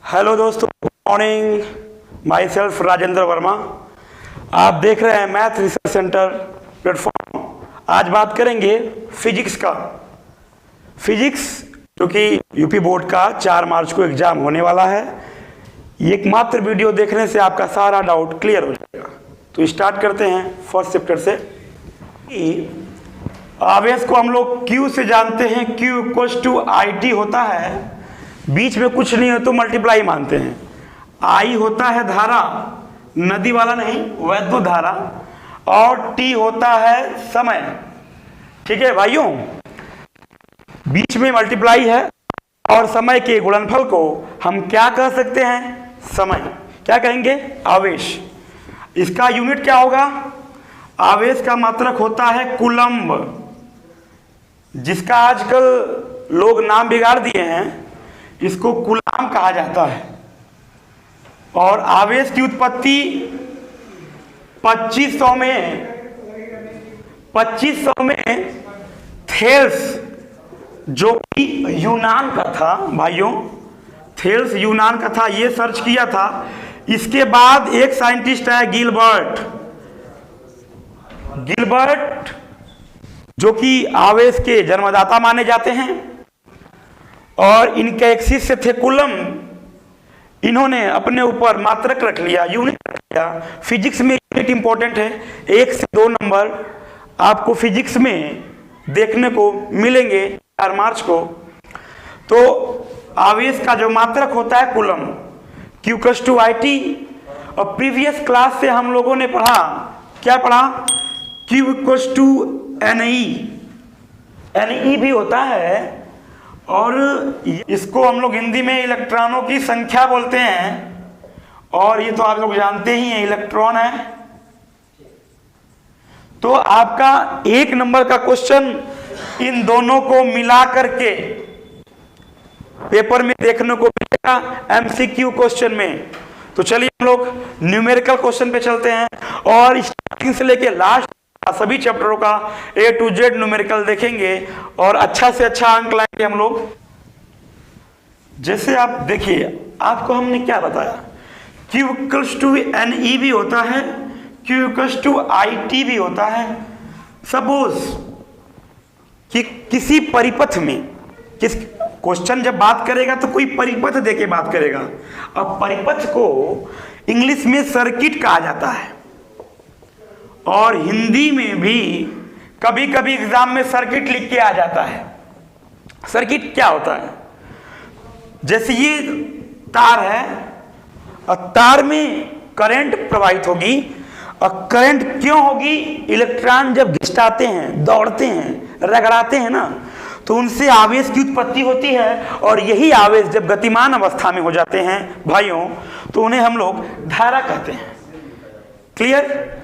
Hello दोस्तों, good morning. My self Rajendra Verma. आप देख रहे हैं मैथ रिसर्च सेंटर प्लेटफॉर्म। आज बात करेंगे फिजिक्स का। फिजिक्स क्योंकि यूपी बोर्ड का 4 मार्च को एग्जाम होने वाला है। एक मात्र वीडियो देखने से आपका सारा डाउट क्लियर हो जाएगा। तो स्टार्ट करते हैं फर्स्ट चैप्टर से। आवेश को हम लोग Q से जानते हैं। Q इक्वल्स टू IT होता है, बीच में कुछ नहीं हो तो मल्टीप्लाई मानते हैं। I होता है धारा, नदी वाला नहीं, वैद्युत धारा। और T होता है समय। ठीक है भाइयों, बीच में मल्टीप्लाई है और समय के गुणनफल को हम क्या कह सकते हैं? समय। क्या कहेंगे? आवेश। इसका यूनिट क्या होगा? आवेश का मात्रक होता है कूलम्ब, जिसका आजकल लोग नाम बिगाड़ दिए हैं, इसको कूलाम कहा जाता है। और आवेश की उत्पत्ति 2500 में थेल्स, जो कि यूनान का था भाइयों, थेल्स यूनान का था, ये सर्च किया था। इसके बाद एक साइंटिस्ट है गिलबर्ट, जो कि आवेश के जन्मदाता माने जाते हैं। और इनके एक शिष्य थे कूलम्ब। इन्होंने अपने ऊपर मात्रक रख लिया, यूनिट रख लिया। फिजिक्स में यूनिट इंपॉर्टेंट है। 1 से 2 नंबर आपको फिजिक्स में देखने को मिलेंगे 4 मार्च को। तो आवेश का जो मात्रक होता है coulomb, Q equals to IT। और प्रीवियस क्लास से हम लोगों ने पढ़ा, क्या पढ़ा? Q इक्वल्स टू NE भी होता है। और इसको हम लोग हिंदी में इलेक्ट्रॉनों की संख्या बोलते हैं। और ये तो आप लोग जानते ही हैं, इलेक्ट्रॉन है। तो आपका 1 नंबर का क्वेश्चन इन दोनों को मिला करके पेपर में देखने को मिलेगा MCQ क्वेश्चन में। तो चलिए हम लोग न्यूमेरिकल क्वेश्चन पे चलते हैं और स्टार्टिंग से लेके लास्ट सभी चैप्टरों का A to Z न्यूमेरिकल देखेंगे और अच्छा से अच्छा अंक लाएंगे हम लोग। जैसे आप देखिए, आपको हमने क्या बताया? Q इक्वल्स टू NE भी होता है, Q इक्वल्स टू IT भी होता है। सपोज कि किसी परिपथ में, किस क्वेश्चन जब बात करेगा तो कोई परिपथ देके बात करेगा। अब परिपथ को इंग्लिश में सर्किट कहा जाता है। और हिंदी में भी कभी कभी एग्जाम में सर्किट लिख के आ जाता है। सर्किट क्या होता है? जैसे ये तार है और तार में करंट प्रवाहित होगी। और करंट क्यों होगी? इलेक्ट्रॉन जब घिसटाते हैं, दौड़ते हैं, रगड़ाते हैं ना, तो उनसे आवेश की उत्पत्ति होती है। और यही आवेश जब गतिमान अवस्था में हो जाते हैं भाइयों, तो उन्हें हम लोग धारा कहते हैं। क्लियर?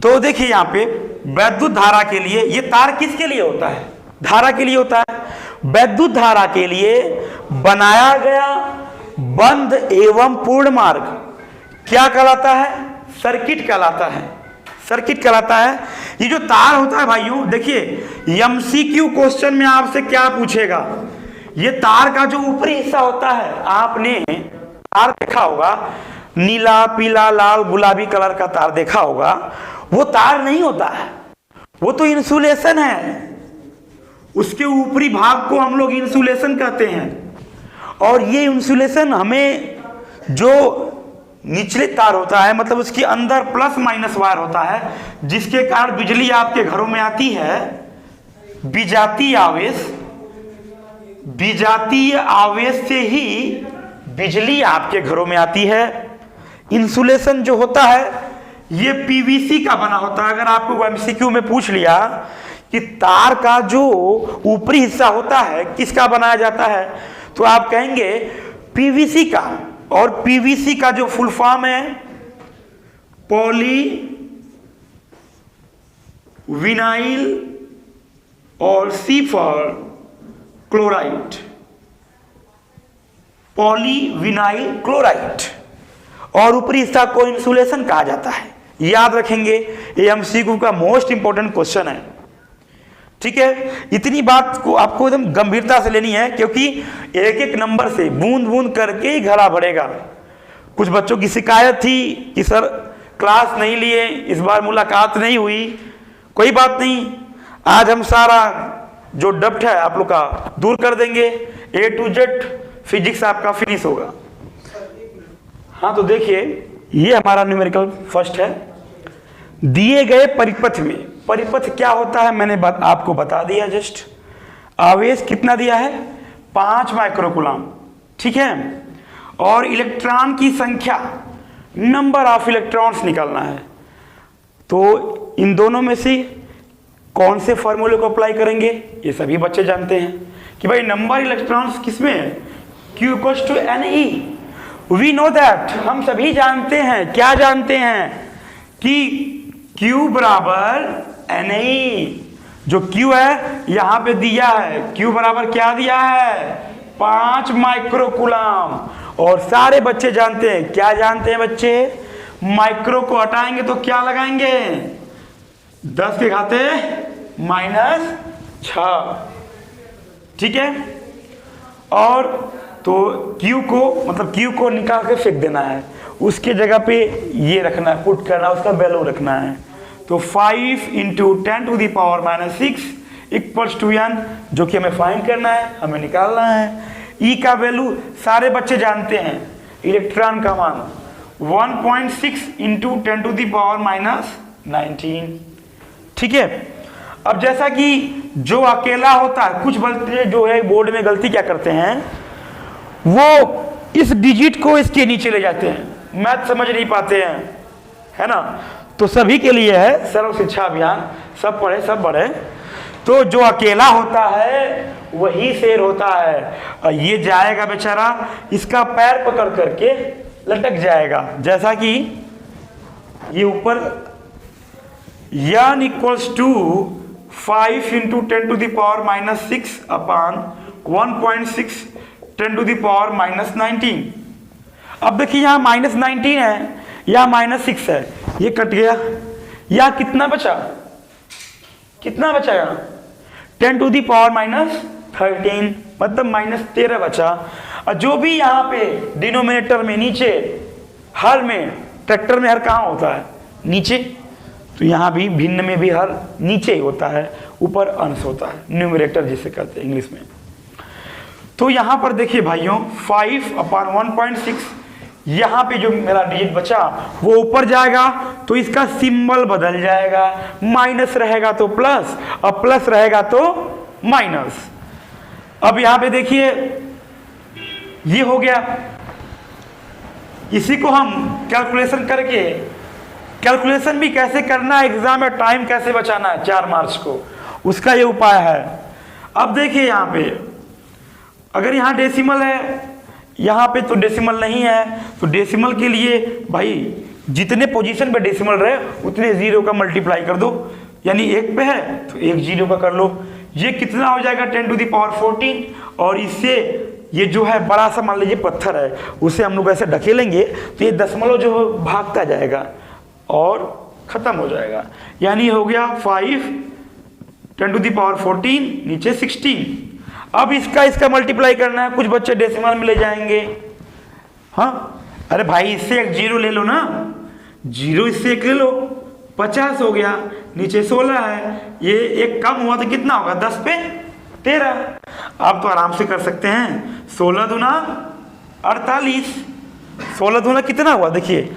तो देखिए यहाँ पे वैद्युत धारा के लिए, ये तार किसके लिए होता है? धारा के लिए होता है। वैद्युत धारा के लिए बनाया गया बंद एवं पूर्ण मार्ग क्या कहलाता है? सर्किट कहलाता है। सर्किट कहलाता है। ये जो तार होता है भाइयों, देखिए MCQ क्वेश्चन में आपसे क्या पूछेगा? ये तार का जो ऊपरी हिस्सा होता है, आपने तार देखा होगा, नीला, पीला, लाल, गुलाबी कलर का तार देखा होगा। वो तार नहीं होता है, वो तो इंसुलेशन है। उसके ऊपरी भाग को हम लोग इंसुलेशन कहते हैं। और ये इंसुलेशन हमें, जो निचले तार होता है, मतलब उसके अंदर प्लस माइनस वायर होता है, जिसके कारण बिजली आपके घरों में आती है। विजातीय आवेश से ही बिजली आपके घरों में आती है। इंसुलेशन जो होता है ये PVC का बना होता है। अगर आपको MCQ में पूछ लिया कि तार का जो ऊपरी हिस्सा होता है किसका बनाया जाता है, तो आप कहेंगे PVC का। और PVC का जो फुल फॉर्म है पॉली विनाइल और C for chloride, poly vinyl chloride. और ऊपरी हिस्सा को इंसुलेशन कहा जाता है। याद रखेंगे, ये MCQ का मोस्ट इंपॉर्टेंट क्वेश्चन है। ठीक है, इतनी बात को आपको एकदम गंभीरता से लेनी है, क्योंकि एक एक नंबर से बूंद बूंद करके ही घड़ा भरेगा। कुछ बच्चों की शिकायत थी कि सर क्लास नहीं लिए, इस बार मुलाकात नहीं हुई। कोई बात नहीं, आज हम सारा जो डब्ट है आप लोग का दूर कर देंगे। A to Z फिजिक्स आपका फिनिश होगा। हाँ, तो देखिए ये हमारा न्यूमेरिकल फर्स्ट है। दिए गए परिपथ में, परिपथ क्या होता है मैंने आपको बता दिया जस्ट। आवेश कितना दिया है, 5 माइक्रोकूलम, ठीक है। और इलेक्ट्रॉन की संख्या, नंबर ऑफ इलेक्ट्रॉन्स निकालना है। तो इन दोनों में से कौन से फॉर्मूले को अप्लाई करेंगे, ये सभी बच्चे जानते हैं कि भाई नंबर इलेक्ट्रॉन्स किसमें है, Q equals to Ne। We know that, हम सभी जानते हैं, क्या जानते हैं कि Q बराबर Ne। जो Q है यहां पे दिया है, Q बराबर क्या दिया है, 5 माइक्रोकूलम। और सारे बच्चे जानते हैं, क्या जानते हैं बच्चे, माइक्रो को हटाएंगे तो क्या लगाएंगे, 10 के घाते -6, ठीक है। और तो Q को मतलब Q को निकाल के फेंक देना है, उसके जगह पे ये रखना है, पुट करना, उसका वैल्यू रखना है। तो 5 × 10⁻⁻6 इक्वल्स टू n, जो कि हमें फाइंड करना है, हमें निकालना है। E का वैल्यू सारे बच्चे जानते हैं, इलेक्ट्रॉन का मान 1.6 × 10⁻⁻19, ठीक है। अब जैसा कि जो अकेला होता है, कुछ बच्चे जो है बोर्ड में गलती क्या करते हैं, वो इस डिजिट को इसके नीचे ले जाते हैं, मैथ समझ नहीं पाते हैं, है ना। तो सभी के लिए है सर्व शिक्षा अभियान, सब पढ़े सब बढ़े। तो जो अकेला होता है वही शेर होता है, और ये जाएगा बेचारा, इसका पैर पकड़ करके लटक जाएगा। जैसा कि ये ऊपर n इक्वल्स टू 5 × 10⁻⁻6 अपान 1.6 10⁻⁻19। अब देखिए यहाँ -19 है, यहाँ -6 है, ये कट गया। यहाँ कितना बचा, कितना बचा यहाँ 10⁻⁻13, मतलब -13 बचा। और जो भी यहाँ पे डिनोमिनेटर में नीचे, हर में, ट्रैक्टर में हर कहाँ होता है, नीचे, तो यहाँ भी भिन्न में भी हर नीचे ही होता है, ऊपर अंश होता है, न्यूमरेटर जिसे कहते हैं इंग्लिश में। तो यहाँ पर देखिए भाइयों 5/1.6, यहाँ पे जो मेरा डिजिट बचा वो ऊपर जाएगा तो इसका सिंबल बदल जाएगा, माइनस रहेगा तो प्लस और प्लस रहेगा तो माइनस। अब यहाँ पे देखिए ये हो गया। इसी को हम कैलकुलेशन करके, कैलकुलेशन भी कैसे करना है, एग्जाम में टाइम कैसे बचाना है 4 मार्च को, उसका ये उपाय है। अब देखिए यहाँ पे अगर यहाँ डेसिमल है, यहाँ पे तो डेसिमल नहीं है, तो डेसिमल के लिए भाई जितने पोजीशन पे डेसिमल रहे उतने 0 का मल्टीप्लाई कर दो, यानी 1 पे है तो 1 0 का कर लो। ये कितना हो जाएगा 10⁻14, और इससे ये जो है बड़ा सा मान लीजिए पत्थर है, उसे हम लोग ऐसे ढकेलेंगे तो ये दशमलव जो भागता जाएगा और खत्म हो जाएगा। यानी हो गया 5 10⁻14 नीचे 16। अब इसका मल्टीप्लाई करना है, कुछ बच्चे डेसिमल में ले जाएंगे। हाँ अरे भाई इससे 1 0 ले लो ना, 0 इससे 1 ले लो, 50 हो गया, नीचे 16 है, ये 1 कम हुआ तो कितना होगा 10 पे 13। आप तो आराम से कर सकते हैं, 16 दूना 48, 16 दूना कितना हुआ देखिए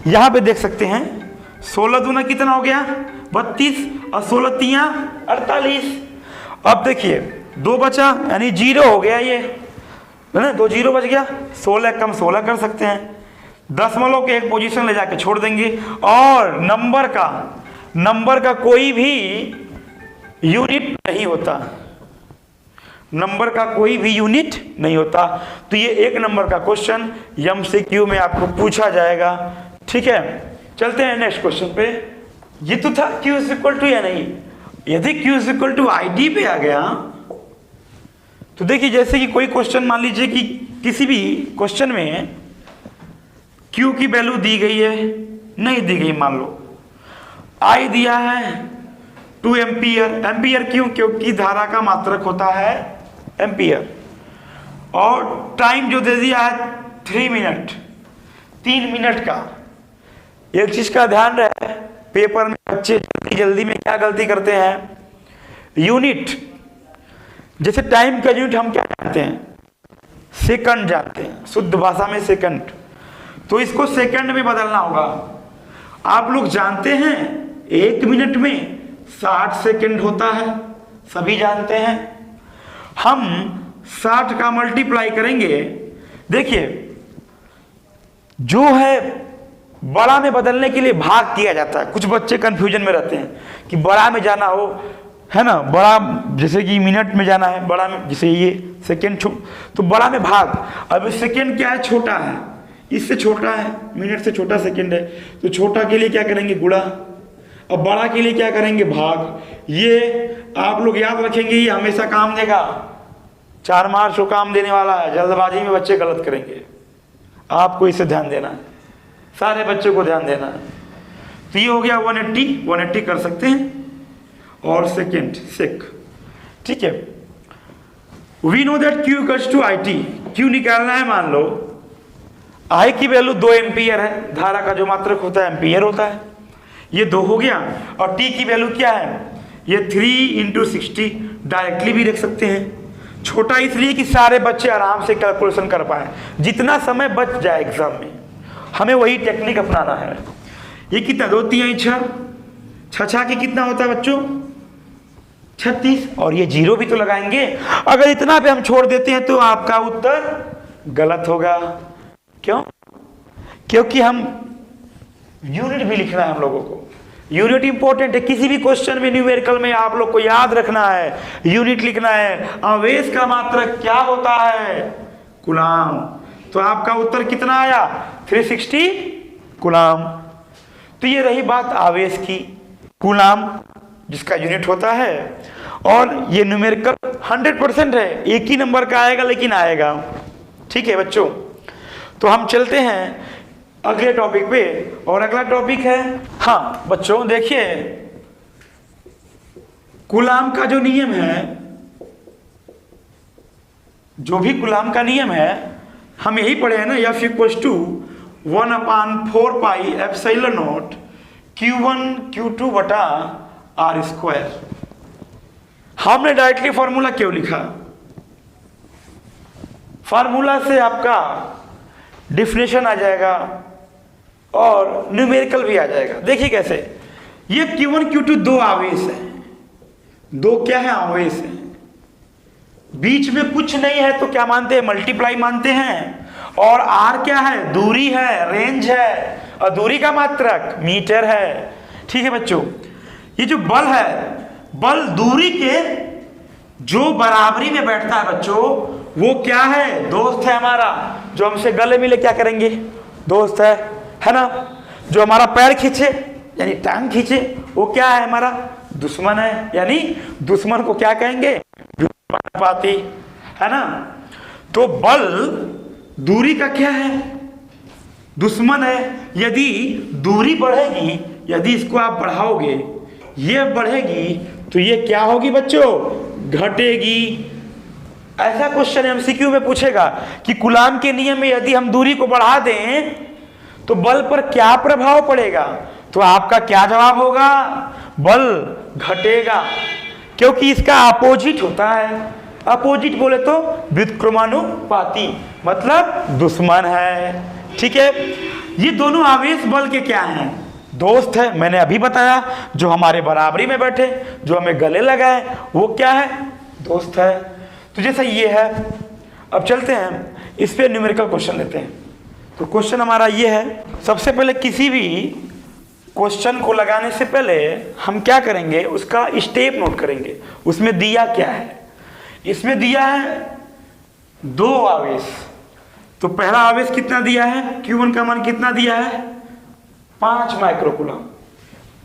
यहाँ पे देख सकते हैं, 16 दूना कितना हो गया 32 और 16 तिया 48। अब देखिए 2 बचा यानी 0 हो गया, ये है ना, 2 0 बच गया, 16 कम 16 कर सकते हैं, दशमलव के एक पोजीशन ले जाके छोड़ देंगे। और नंबर का कोई भी यूनिट नहीं होता, नंबर का कोई भी यूनिट नहीं होता। तो ये 1 नंबर का क्वेश्चन MCQ में आपको पूछा जाएगा। ठीक है, चलते हैं नेक्स्ट क्वेश्चन पे। ये तो था Q इक्वल टू या नहीं, यदि Q इक्वल टू ID पे आ गया तो देखिए जैसे कि कोई क्वेश्चन मान लीजिए कि किसी भी क्वेश्चन में Q की वैल्यू दी गई है, नहीं दी गई, मान लो I दिया है, 2 एम्पियर। एम्पियर क्यों? क्योंकि धारा का मात्रक होता है एम्पियर। और टाइम जो दे दिया है 3 मिनट, 3 मिनट का। एक चीज का ध्यान रहे, पेपर में बच्चे जल्दी में क्या गलती करते हैं, यूनिट, जैसे टाइम का यूनिट हम क्या जानते हैं, सेकंड जानते हैं, शुद्ध भाषा में सेकंड, तो इसको सेकंड में बदलना होगा। आप लोग जानते हैं 1 मिनट में 60 सेकंड होता है, सभी जानते हैं। हम 60 का मल्टीप्लाई करेंगे, देखिए जो है बड़ा में बदलने के लिए भाग किया जाता है। कुछ बच्चे कंफ्यूजन में रहते हैं कि बड़ा में जाना हो, है ना, बड़ा जैसे कि मिनट में जाना है, बड़ा में जैसे ये सेकेंड, तो बड़ा में भाग। अब सेकेंड क्या है, छोटा है, इससे छोटा है, मिनट से छोटा सेकेंड है, तो छोटा के लिए क्या करेंगे, गुणा। अब बड़ा के लिए क्या करेंगे, भाग। ये आप लोग याद रखेंगे, ये हमेशा काम देगा, 4 मार्च को काम देने वाला है। जल्दबाजी में बच्चे गलत करेंगे, आपको इसे ध्यान देना है, सारे बच्चों को ध्यान देना है। तो ये हो गया 180 कर सकते हैं, और सेकेंड सेक, ठीक है। We know that Q equals to IT, Q निकालना है। मान लो I की वैल्यू 2 एम्पियर है, धारा का जो मात्रक होता है एम्पियर होता है, ये 2 हो गया। और T की वैल्यू क्या है, ये 3 × 60, डायरेक्टली भी रख सकते हैं। छोटा इसलिए कि सारे बच्चे आराम से कैलकुलेशन कर पाए, जितना समय बच जाए एग्जाम में, हमें वही टेक्निक अपनाना है। ये कितना, 2 3 6, 6 के कितना होता है बच्चों, 36, और ये 0 भी तो लगाएंगे। अगर इतना पे हम छोड़ देते हैं तो आपका उत्तर गलत होगा। क्यों? क्योंकि हम यूनिट भी लिखना है हम लोगों को, यूनिट इंपॉर्टेंट है। किसी भी क्वेश्चन में, न्यूमेरिकल में आप लोग को याद रखना है, यूनिट लिखना है। आवेश का मात्रक क्या होता है, कूलाम। तो आपका उत्तर कितना आया, 360 कूलाम। तो ये रही बात आवेश की, कूलाम जिसका यूनिट होता है। और ये न्यूमेरिकल 100% है, एक ही नंबर का आएगा लेकिन आएगा, ठीक है बच्चों। तो हम चलते हैं अगले टॉपिक पे, और अगला टॉपिक है, हाँ बच्चों देखिए, कूलाम का जो नियम है, जो भी कूलाम का नियम है, हम यही पढ़े हैं ना, F equals to 1/4 pi epsilon naught Q1 Q2 बटा R²। हमने डायरेक्टली फॉर्मूला क्यों लिखा, फार्मूला से आपका डिफिनेशन आ जाएगा और न्यूमेरिकल भी आ जाएगा। देखिए कैसे, ये Q1 Q2 2 आवेश है, 2 क्या है, आवेश है, बीच में कुछ नहीं है तो क्या मानते हैं, मल्टीप्लाई मानते हैं। और R क्या है, दूरी है, रेंज है, और दूरी का मात्रक मीटर है, ठीक है बच्चों। ये जो बल है, बल दूरी के जो बराबरी में बैठता है बच्चों, वो क्या है, दोस्त है हमारा। जो हमसे गले मिले क्या करेंगे, दोस्त है ना। जो हमारा पैर खींचे यानी टांग खींचे, वो क्या है, हमारा दुश्मन है, यानी दुश्मन को क्या कहेंगे, पाती, है ना। तो बल दूरी का क्या है, दुश्मन है। यदि दूरी बढ़ेगी, यदि इसको आप बढ़ाओगे, ये बढ़ेगी, तो ये क्या होगी बच्चों, घटेगी। ऐसा क्वेश्चन एमसीक्यू में पूछेगा कि कूलाम के नियम में यदि हम दूरी को बढ़ा दें तो बल पर क्या प्रभाव पड़ेगा, तो आपका क्या जवाब होगा, बल घटेगा, क्योंकि इसका अपोजिट होता है। अपोजिट बोले तो व्युत्क्रमानुपाती, मतलब दुश्मन है, ठीक है। ये दोनों आवेश बल के क्या हैं, दोस्त है। मैंने अभी बताया, जो हमारे बराबरी में बैठे, जो हमें गले लगाए, वो क्या है, दोस्त है। तो जैसा ये है, अब चलते हैं इस पे न्यूमेरिकल क्वेश्चन लेते हैं। तो क्वेश्चन हमारा ये है, सबसे पहले किसी भी क्वेश्चन को लगाने से पहले हम क्या करेंगे, उसका स्टेप नोट करेंगे, उसमें दिया क्या है। इसमें दिया है 2 आवेश, तो पहला आवेश कितना दिया है, Q1 का मान कितना दिया है, 5 माइक्रोकूलम,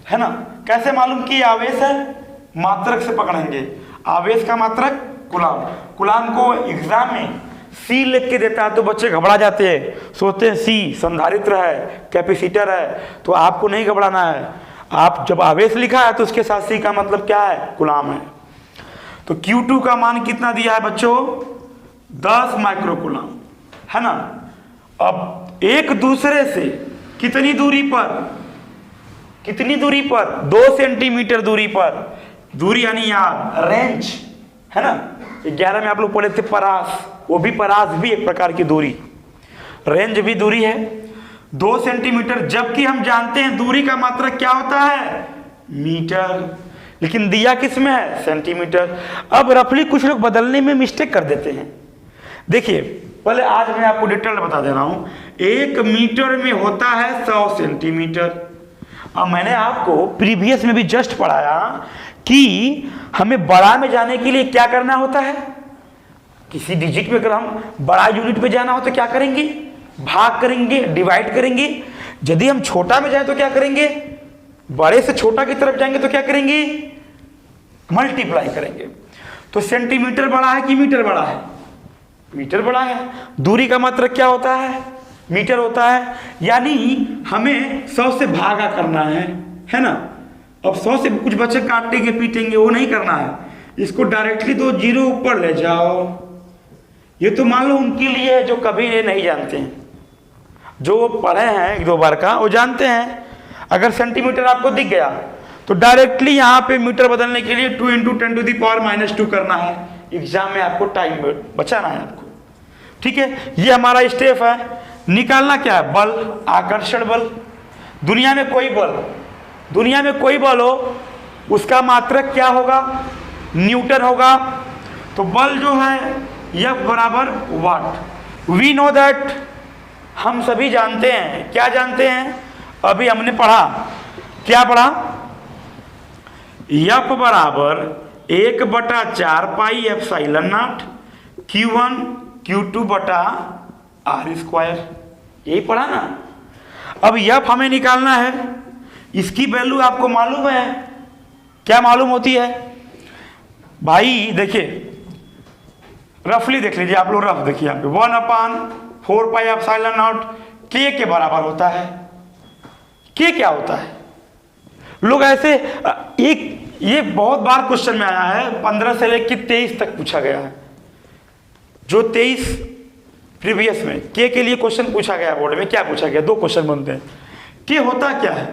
है ना। कैसे मालूम कि आवेश है, मात्रक से पकड़ेंगे, आवेश का मात्रक कूलाम। कूलाम को एग्जाम में C लिख के देता है तो बच्चे घबरा जाते हैं, सोचते हैं C संधारित्र है, कैपेसिटर है, तो आपको नहीं घबराना है। आप जब आवेश लिखा है तो उसके साथ सी का मतलब क्या है, कूलाम है। तो Q2 का मान कितना दिया है बच्चों, 10 माइक्रोकूलाम, है ना। अब एक दूसरे से कितनी दूरी पर, 2 सेंटीमीटर दूरी पर, दूरी यानी यहाँ रेंज, है ना। 11 में आप लोग पढ़े थे परास, वो भी परास भी एक प्रकार की दूरी, रेंज भी दूरी है 2 सेंटीमीटर, जबकि हम जानते हैं दूरी का मात्रक क्या होता है, मीटर, लेकिन दिया किस में है, सेंटीमीटर। अब रफली कुछ लोग बदलने में मिस्टेक कर देते हैं। देखिए पहले आज मैं आपको डिटेल बता दे रहा हूं, 1 मीटर में होता है 100 सेंटीमीटर। अब मैंने आपको प्रीवियस में भी जस्ट पढ़ाया कि हमें बड़ा में जाने के लिए क्या करना होता है, किसी डिजिट में अगर हम बड़ा यूनिट में जाना हो तो क्या करेंगे, भाग करेंगे, डिवाइड करेंगे। यदि हम छोटा में जाए तो क्या करेंगे, बड़े से छोटा की तरफ जाएंगे तो क्या करेंगे, मल्टीप्लाई करेंगे। तो सेंटीमीटर बड़ा है कि मीटर बड़ा है, मीटर बड़ा है। दूरी का मात्रक क्या होता है, मीटर होता है, यानी हमें 100 से भागा करना है ना। अब 100 से कुछ बच्चे काटेंगे पीटेंगे, वो नहीं करना है, इसको डायरेक्टली 2 जीरो ऊपर ले जाओ। ये तो मान लो उनके लिए है जो कभी ये नहीं जानते हैं, जो पढ़े हैं 1-2 बार का वो जानते हैं। अगर सेंटीमीटर आपको दिख गया तो डायरेक्टली यहाँ पे मीटर बदलने के लिए 2 × 10⁻²2 करना है। एग्जाम में आपको टाइम बचाना है आपको, ठीक है। ये हमारा स्टेप है। निकालना क्या है, बल, आकर्षण बल। दुनिया में कोई बल हो उसका मात्रक क्या होगा, न्यूटन होगा। तो बल जो है F बराबर वाट। वी नो दैट, हम सभी जानते हैं, क्या जानते हैं, अभी हमने पढ़ा, क्या पढ़ा, F बराबर 1/4 pi epsilon naught Q1 Q2 बटा R², यही पढ़ा ना। अब F हमें निकालना है, इसकी वैल्यू आपको मालूम है, क्या मालूम होती है भाई। देखिए रफली देख लीजिए आप लोग, रफ देखिए यहाँ पे 1/4 पाई एप्सिलॉन नॉट K के बराबर होता है। K क्या होता है, लोग ऐसे ये बहुत बार क्वेश्चन में आया है, 15 से लेकर 23 तक पूछा गया है। जो 23 प्रीवियस में K के लिए क्वेश्चन पूछा गया बोर्ड में, क्या पूछा गया, 2 क्वेश्चन बनते हैं। K होता क्या है,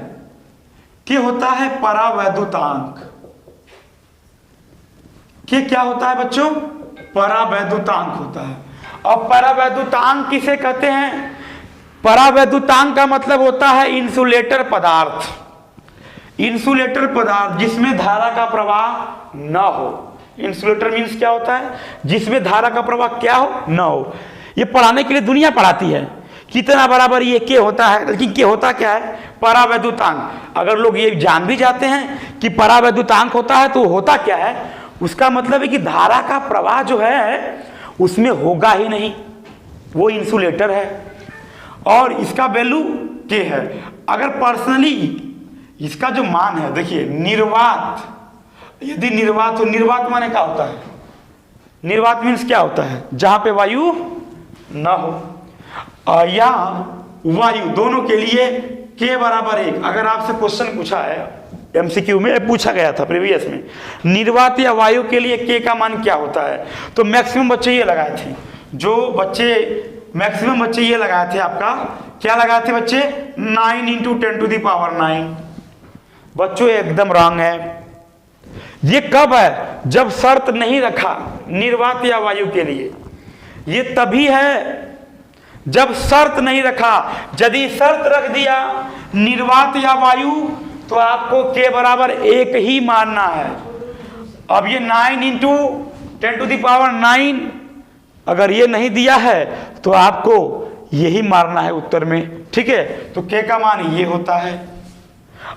K होता है परावैद्युतांक। K क्या होता है बच्चों, परावैद्युतांक होता है। अब परावैद्युतांक किसे कहते हैं, परावैद्युतांक का मतलब होता है इंसुलेटर पदार्थ। इंसुलेटर पदार्थ जिसमें धारा का प्रवाह न हो। इंसुलेटर मीन्स क्या होता है, जिसमें धारा का प्रवाह क्या हो, न हो। ये पढ़ाने के लिए दुनिया पढ़ाती है कितना बराबर ये K होता है, लेकिन K होता क्या है, परावैद्युतांक। अगर लोग ये जान भी जाते हैं कि परावैद्युतांक होता है तो होता क्या है, उसका मतलब है कि धारा का प्रवाह जो है उसमें होगा ही नहीं, वो इंसुलेटर है और इसका वैल्यू K है। अगर पर्सनली इसका जो मान है, देखिए निर्वात, यदि निर्वात हो, निर्वात माने क्या होता है, निर्वात मीन्स क्या होता है, जहां पे वायु ना हो या वायु, दोनों के लिए K बराबर 1। अगर आपसे क्वेश्चन पूछा है, MCQ में पूछा गया था प्रीवियस में, निर्वात या वायु के लिए K का मान क्या होता है, तो मैक्सिमम बच्चे ये लगाए थे, मैक्सिमम बच्चे ये लगाए थे, आपका क्या लगाए थे बच्चे, 9 × 10⁹ बच्चों एकदम रॉन्ग है। ये कब है, जब शर्त नहीं रखा निर्वात या वायु के लिए, ये तभी है जब शर्त नहीं रखा। यदि शर्त रख दिया निर्वात या वायु तो आपको K बराबर 1 ही मानना है। अब ये 9 × 10⁹ अगर ये नहीं दिया है तो आपको यही मारना है उत्तर में, ठीक है। तो K का मान ये होता है।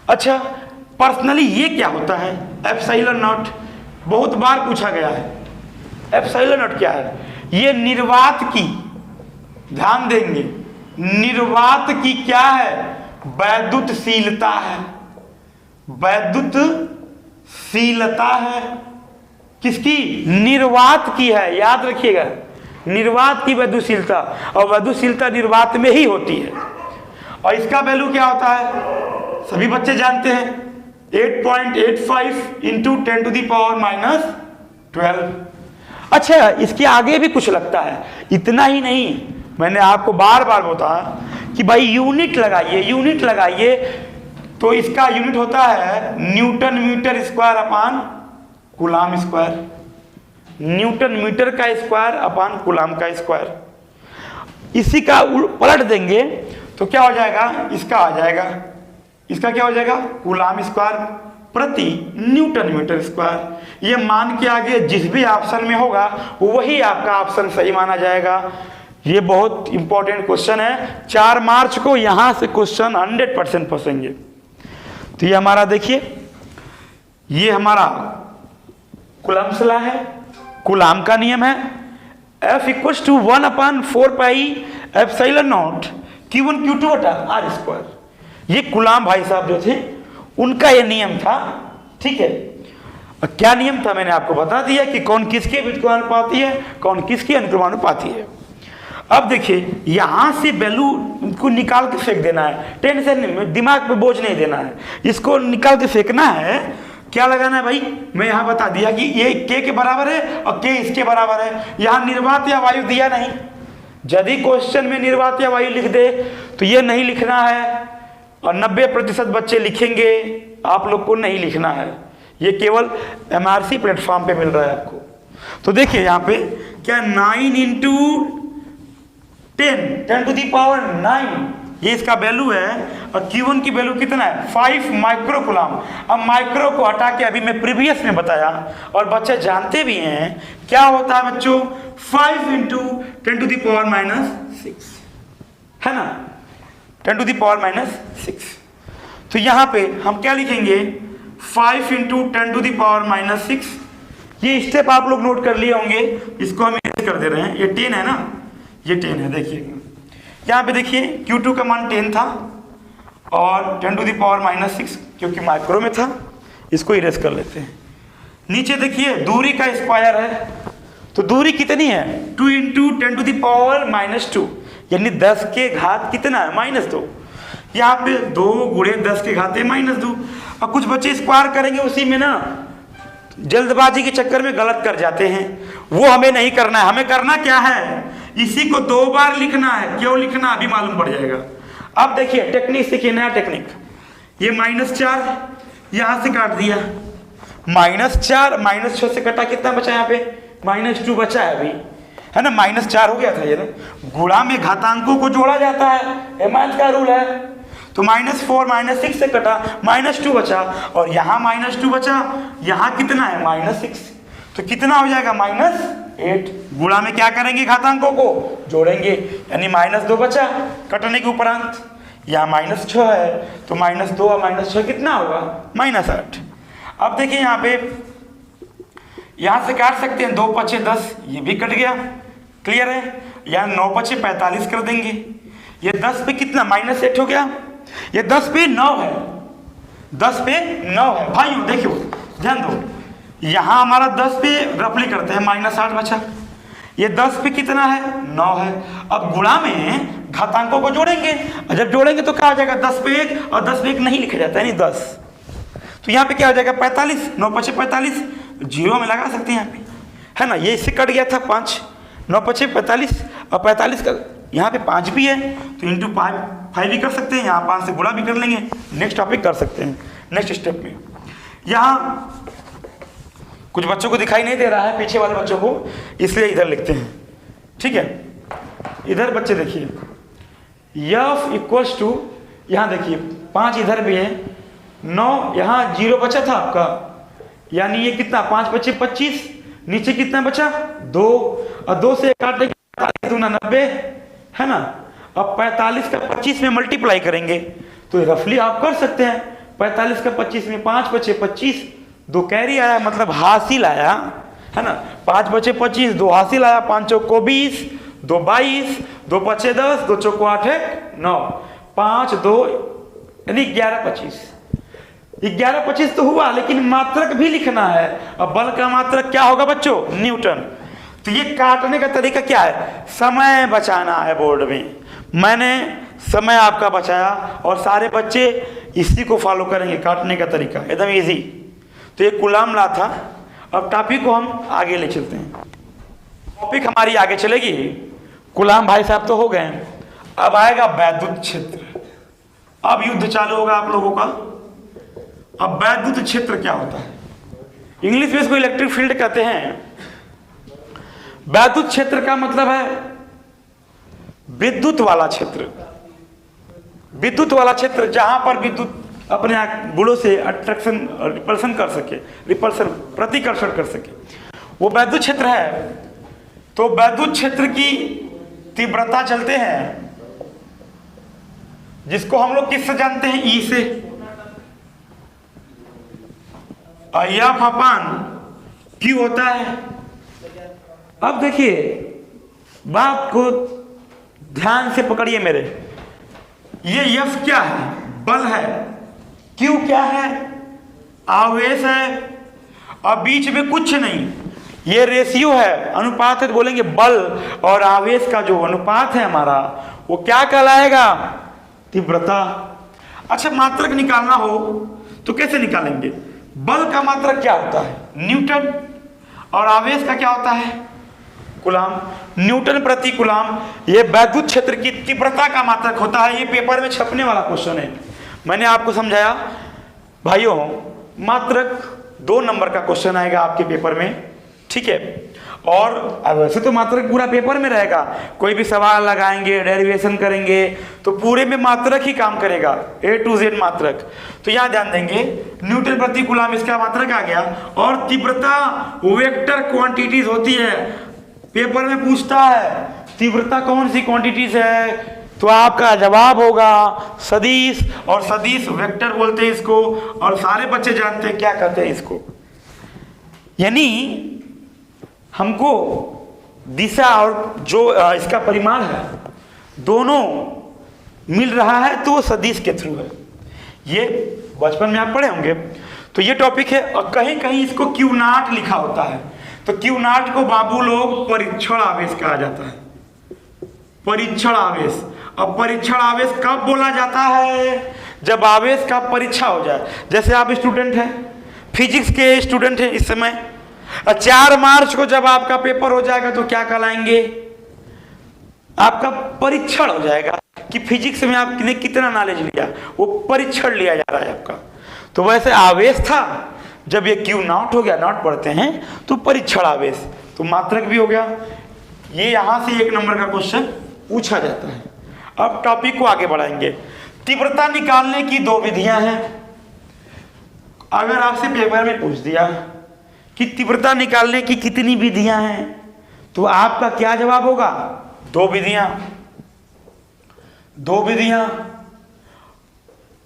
अच्छा, पर्सनली ये क्या होता है, एप्सिलॉन नॉट, बहुत बार पूछा गया है। एप्सिलॉन नॉट क्या है, ये निर्वात की, ध्यान देंगे, निर्वात की क्या है, वैद्युतशीलता है, वैद्युतशीलता है। किसकी, निर्वात की है, याद रखिएगा, निर्वात की वैद्युतशीलता, और वैद्युतशीलता निर्वात में ही होती है। और इसका वैल्यू क्या होता है, सभी बच्चे जानते हैं, 8.85 into 10 to the power minus 12। अच्छा, इसके आगे भी कुछ लगता है, इतना ही नहीं, मैंने आपको बार बार बताया कि भाई यूनिट लगाइए, यूनिट लगाइए, तो इसका यूनिट होता है newton metre square upon coulomb square, newton metre का स्क्वायर अपान कूलाम का स्क्वायर। इसी का पलट देंगे तो क्या हो जाएगा, इसका आ जाएगा, इसका क्या हो जाएगा, कूलाम स्क्वायर प्रति न्यूटन मीटर स्क्वायर। ये मान के आगे जिस भी ऑप्शन में होगा वही आपका ऑप्शन सही माना जाएगा। ये बहुत इंपॉर्टेंट क्वेश्चन है, 4 मार्च को यहां से क्वेश्चन 100% फंसेंगे। तो ये हमारा देखिए, ये हमारा कूलम्ब्स लॉ है, कूलाम का नियम है, F equals to 1/4 pi epsilon naught Q1 Q2 बटा R स्क्वायर। ये कूलाम भाई साहब जो थे उनका ये नियम था, ठीक है। और क्या नियम था मैंने आपको बता दिया कि कौन किसके व्युत्क्रमानुपाती है, कौन किसकी अनुक्रमानुपाती है। अब देखिए यहां से वैल्यू को निकाल के फेंक देना है, टेंशन नहीं, दिमाग पे बोझ नहीं देना है, इसको निकाल के फेंकना है। क्या लगाना है भाई, मैं यहां बता दिया कि ये k के बराबर है और k इसके बराबर है। यहां निर्वात या वायु दिया नहीं, यदि क्वेश्चन में निर्वात या वायु लिख दे तो ये नहीं लिखना है, और 90% बच्चे लिखेंगे, आप लोग को नहीं लिखना है। ये केवल MRC प्लेटफॉर्म पे मिल रहा है आपको। तो देखिए यहाँ पे क्या 9 इंटू 10 टू दी पावर 9, ये इसका वैल्यू है, और Q1 की वैल्यू कितना है, 5 माइक्रो कूलाम। अब माइक्रो को हटा के अभी मैं प्रीवियस में बताया और बच्चे जानते भी हैं क्या होता है बच्चों, 5 into 10 to the power minus 6, है ना, 10 टू दी पावर माइनस 6। तो यहाँ पे हम क्या लिखेंगे, 5 into 10 to the power minus 6। ये स्टेप आप लोग नोट कर लिए होंगे, इसको हम इरेज कर दे रहे हैं। ये 10 है ना, ये 10 है। देखिए यहाँ पे देखिए Q2 का मान 10 था और 10 टू दी पावर माइनस 6 क्योंकि माइक्रो में था, इसको इरेज कर लेते हैं। नीचे देखिए दूरी का स्क्वायर है, तो दूरी कितनी है, 2 into 10 to the power minus 2, यानी 10 के घात कितना है, -2। यहाँ पे 2 गुणे 10 के घात -2। अब कुछ बच्चे स्क्वायर करेंगे उसी में ना, जल्दबाजी के चक्कर में गलत कर जाते हैं, वो हमें नहीं करना है। हमें करना क्या है, इसी को 2 बार लिखना है। क्यों लिखना अभी मालूम पड़ जाएगा। अब देखिए टेक्निक सीखिए, नया टेक्निक। ये -4 यहां से काट दिया, -4 -6 से कटा, कितना बचा यहाँ पे, -2 बचा है अभी, है ना, -4 हो गया था ये ना। गुणा में घातांकों को जोड़ा जाता है, एमांस का रूल है। तो -4 -6 से कटा, -2 बचा, और यहाँ -2 बचा, यहाँ कितना है -6, तो कितना हो जाएगा -8। गुणा में क्या करेंगे, घातांकों को जोड़ेंगे, यानी -2 बचा कटने के उपरांत, यहाँ -6 है, तो -2 और -6 कितना होगा, -8। अब देखिए यहाँ पे, यहाँ से काट सकते हैं, 2 पचे 10, ये भी कट गया, क्लियर है। यहाँ 9 पचे 45 कर देंगे, ये 10 पे कितना, -8 हो गया, ये 10 पे 9 है, 10 पे 9 है। भाइयों देखियो ध्यान दो, यहाँ हमारा 10 पे रफली करते हैं, -8 बचा, ये 10 पे कितना है, 9 है। अब गुणा में घातांकों को जोड़ेंगे, और जब जोड़ेंगे तो क्या हो जाएगा, 10 पे 1, और 10 पे 1 नहीं लिखा जाता है, नहीं 10, तो यहाँ पे क्या हो जाएगा 45, 9 पचे 45, जीरो में लगा सकते हैं यहाँ पे, है ना। ये इससे कट गया था 5, 9 पचे 45, और 45 का यहाँ पे 5 भी है, तो इंटू 5 भी कर सकते हैं, यहाँ 5 से गुणा भी कर लेंगे। नेक्स्ट टॉपिक कर सकते हैं, नेक्स्ट स्टेप में। यहाँ कुछ बच्चों को दिखाई नहीं दे रहा है, पीछे वाले बच्चों को, इसलिए इधर लिखते हैं, ठीक है। इधर बच्चे देखिए, F इक्वल्स टू, यहाँ देखिए 5 इधर भी है, 9 यहाँ 0 बचा था आपका, यानी ये कितना, 5 बचे 25, नीचे कितना बचा 2, और 2 से काटेंगे 45 दूना 90, है ना। अब 45 का 25 में मल्टीप्लाई करेंगे तो रफली आप कर सकते हैं, 45 का 25 में 5 बचे 25, 2 कैरी आया, मतलब हासिल आया, है ना। 5 बचे 25, 2 हासिल आया, 5 चौको 20, 2 22, 2 पचे 10, 2 चौको 8 है 9, 5 2 यानी 11 25, 11 25 तो हुआ, लेकिन मात्रक भी लिखना है। अब बल का मात्रक क्या होगा बच्चों, न्यूटन। तो ये काटने का तरीका क्या है, समय बचाना है। बोर्ड में मैंने समय आपका बचाया, और सारे बच्चे इसी को फॉलो करेंगे, काटने का तरीका एकदम इजी। तो ये कूलाम लॉ था। अब टॉपिक को हम आगे ले चलते हैं, टॉपिक हमारी आगे चलेगी। कूलाम भाई साहब तो हो गए, अब आएगा वैद्युत क्षेत्र। अब युद्ध चालू होगा आप लोगों का। अब वैद्युत क्षेत्र क्या होता है? इंग्लिश में इसको इलेक्ट्रिक फील्ड कहते हैं। वैद्युत क्षेत्र का मतलब है विद्युत वाला क्षेत्र। विद्युत वाला क्षेत्र जहां पर विद्युत अपने गुणों से अट्रैक्शन रिपल्सन कर सके, रिपल्सन प्रतिकर्षण कर सके, वो वैद्युत क्षेत्र है। तो वैद्युत क्षेत्र की तीव्रता चलते हैं, जिसको हम लोग किससे जानते हैं? ई से। एफ अपान क्यू होता है। अब देखिए, बात को ध्यान से पकड़िए मेरे। ये एफ क्या है? बल है। क्यू क्या है? आवेश है। अब बीच में कुछ नहीं, ये रेशियो है, अनुपात है। तो बोलेंगे बल और आवेश का जो अनुपात है हमारा, वो क्या कहलाएगा? तीव्रता। अच्छा, मात्रक निकालना हो तो कैसे निकालेंगे? बल का मात्रक क्या होता है? न्यूटन। और आवेश का क्या होता है? कूलाम। न्यूटन प्रति कूलाम। ये वैद्युत क्षेत्र की तीव्रता का मात्रक होता है। ये पेपर में छपने वाला क्वेश्चन है। मैंने आपको समझाया भाइयों, मात्रक 2 नंबर का क्वेश्चन आएगा आपके पेपर में, ठीक है। और वैसे तो मात्रक पूरा पेपर में रहेगा, कोई भी सवाल लगाएंगे, डेरिवेशन करेंगे तो पूरे में मात्रक ही काम करेगा, A to Z मात्रक। तो यहाँ ध्यान देंगे, न्यूटन प्रति कूलाम इसका मात्रक आ गया। और तीव्रता वेक्टर क्वांटिटीज होती है। पेपर में पूछता है तीव्रता कौन सी क्वांटिटीज है, तो आपका जवाब होगा सदिश। और सदिश वेक्टर बोलते हैं इसको, और सारे बच्चे जानते हैं क्या कहते हैं इसको। यानी हमको दिशा और जो इसका परिमाण है दोनों मिल रहा है, तो वो सदिश के थ्रू है। ये बचपन में आप पढ़े होंगे। तो ये टॉपिक है। और कहीं कहीं इसको क्यू नॉट लिखा होता है, तो क्यू नॉट को बाबू लोग परीक्षण आवेश कहा जाता है। परीक्षण आवेश। अब परीक्षण आवेश कब बोला जाता है? जब आवेश का परीक्षा हो जाए। जैसे आप स्टूडेंट हैं, फिजिक्स के स्टूडेंट हैं इस समय, 4 मार्च को जब आपका पेपर हो जाएगा तो क्या कहलाएंगे? आपका परीक्षण हो जाएगा कि फिजिक्स में आपने कितना नॉलेज लिया, वो परीक्षण लिया जा रहा है आपका। तो वैसे आवेश था, जब ये क्यू नॉट हो गया, नॉट पढ़ते हैं, तो परीक्षण आवेश, तो मात्रक भी हो गया। ये यहां से 1 नंबर का क्वेश्चन पूछा जाता है। अब टॉपिक को आगे बढ़ाएंगे। तीव्रता निकालने की 2 विधियां हैं। अगर आपसे पेपर में पूछ दिया कि तीव्रता निकालने की कितनी विधियां हैं, तो आपका क्या जवाब होगा? 2 विधियां। 2 विधियां।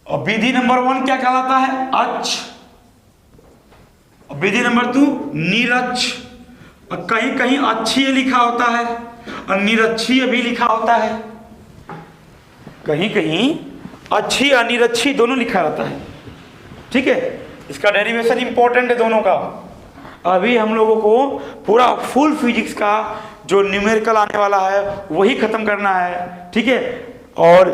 और विधि नंबर 1 क्या कहलाता है? अक्ष। विधि नंबर 2 निरक्ष। और कहीं कहीं अक्षीय लिखा होता है और निरक्षीय भी लिखा होता है। कहीं कहीं अक्षीय और निरक्षीय दोनों लिखा रहता है, ठीक है। इसका डेरिवेशन इंपॉर्टेंट है दोनों का। अभी हम लोगों को पूरा फुल फिजिक्स का जो न्यूमेरिकल आने वाला है वही खत्म करना है, ठीक है। और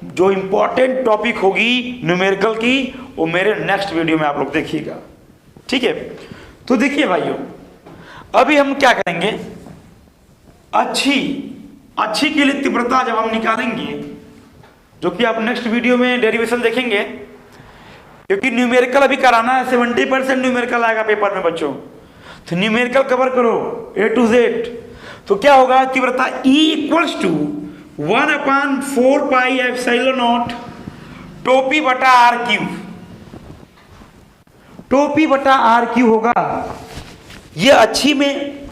जो इंपॉर्टेंट टॉपिक होगी न्यूमेरिकल की, वो मेरे नेक्स्ट वीडियो में आप लोग देखिएगा, ठीक है। तो देखिए भाइयों, अभी हम क्या करेंगे? अच्छी के लिए तीव्रता जब हम निकालेंगे, जो कि आप नेक्स्ट वीडियो में डेरिवेशन देखेंगे, क्योंकि न्यूमेरिकल अभी कराना है। 70% न्यूमेरिकल आएगा पेपर में बच्चों, तो न्यूमेरिकल कवर करो A to Z। तो क्या होगा? तीव्रता E = 1/4πε0 टोपी बटा R3। टोपी बटा R3 होगा। ये अच्छी में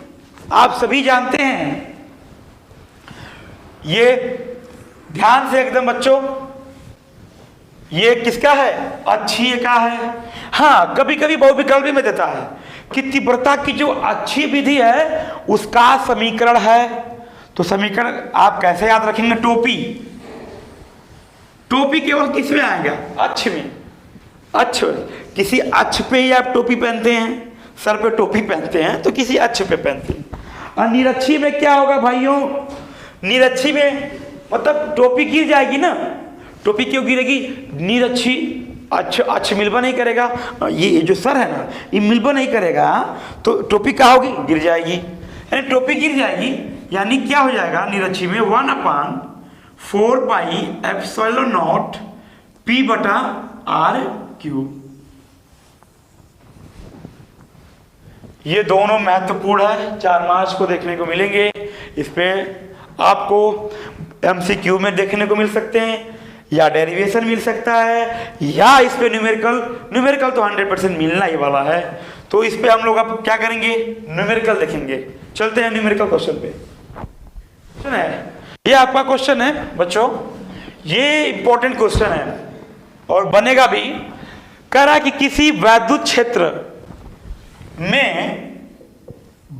आप सभी जानते हैं। ये ध्यान से एकदम बच्चों, ये किसका है? अच्छी का है। हाँ, कभी कभी बहुविकल्पी में देता है कि तीव्रता की जो अच्छी विधि है उसका समीकरण है। तो समीकरण आप कैसे याद रखेंगे? टोपी केवल किस में आएगा? अक्ष में। अक्ष, किसी अक्ष पे ही आप टोपी पहनते हैं, सर पे टोपी पहनते हैं, तो किसी अक्ष पे पहनते हैं। और निरक्षी में क्या होगा भाइयों? निरक्षी में मतलब टोपी गिर जाएगी ना। टोपी क्यों गिरेगी? निरक्षी अच्छा मिलबा नहीं करेगा, ये जो सर है ना ये मिलबा नहीं करेगा तो टोपी क्या होगी, गिर जाएगी। यानी टोपी गिर जाएगी यानी क्या हो जाएगा निरक्षी में 1/4πε0 P/r³। ये दोनों महत्वपूर्ण है, 4 मार्च को देखने को मिलेंगे। इस पे आपको MCQ में देखने को मिल सकते हैं या डेरिवेशन मिल सकता है या इस पे न्यूमेरिकल तो 100% मिलना ही वाला है। तो इस पे हम लोग अब क्या करेंगे, न्यूमेरिकल देखेंगे। चलते हैं न्यूमेरिकल क्वेश्चन पे। सुना है, ये आपका क्वेश्चन है बच्चों, ये इंपॉर्टेंट क्वेश्चन है और बनेगा भी। कह रहा कि किसी वैद्युत क्षेत्र में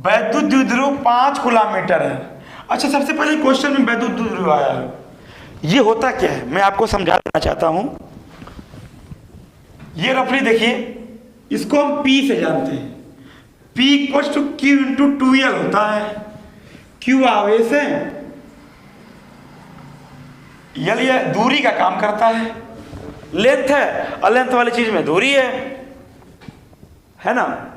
वैद्युत द्विध्रुव 5 कूलम्ब है। अच्छा, सबसे पहले क्वेश्चन में वैद्युत द्विध्रुव आया है, ये होता क्या है मैं आपको समझा देना चाहता हूं। ये रफली देखिए, इसको हम P से जानते हैं। P = Q × 2L होता है। Q आवेश है, L ये दूरी का काम करता है, लेंथ है और लेंथ वाली चीज में दूरी है ना।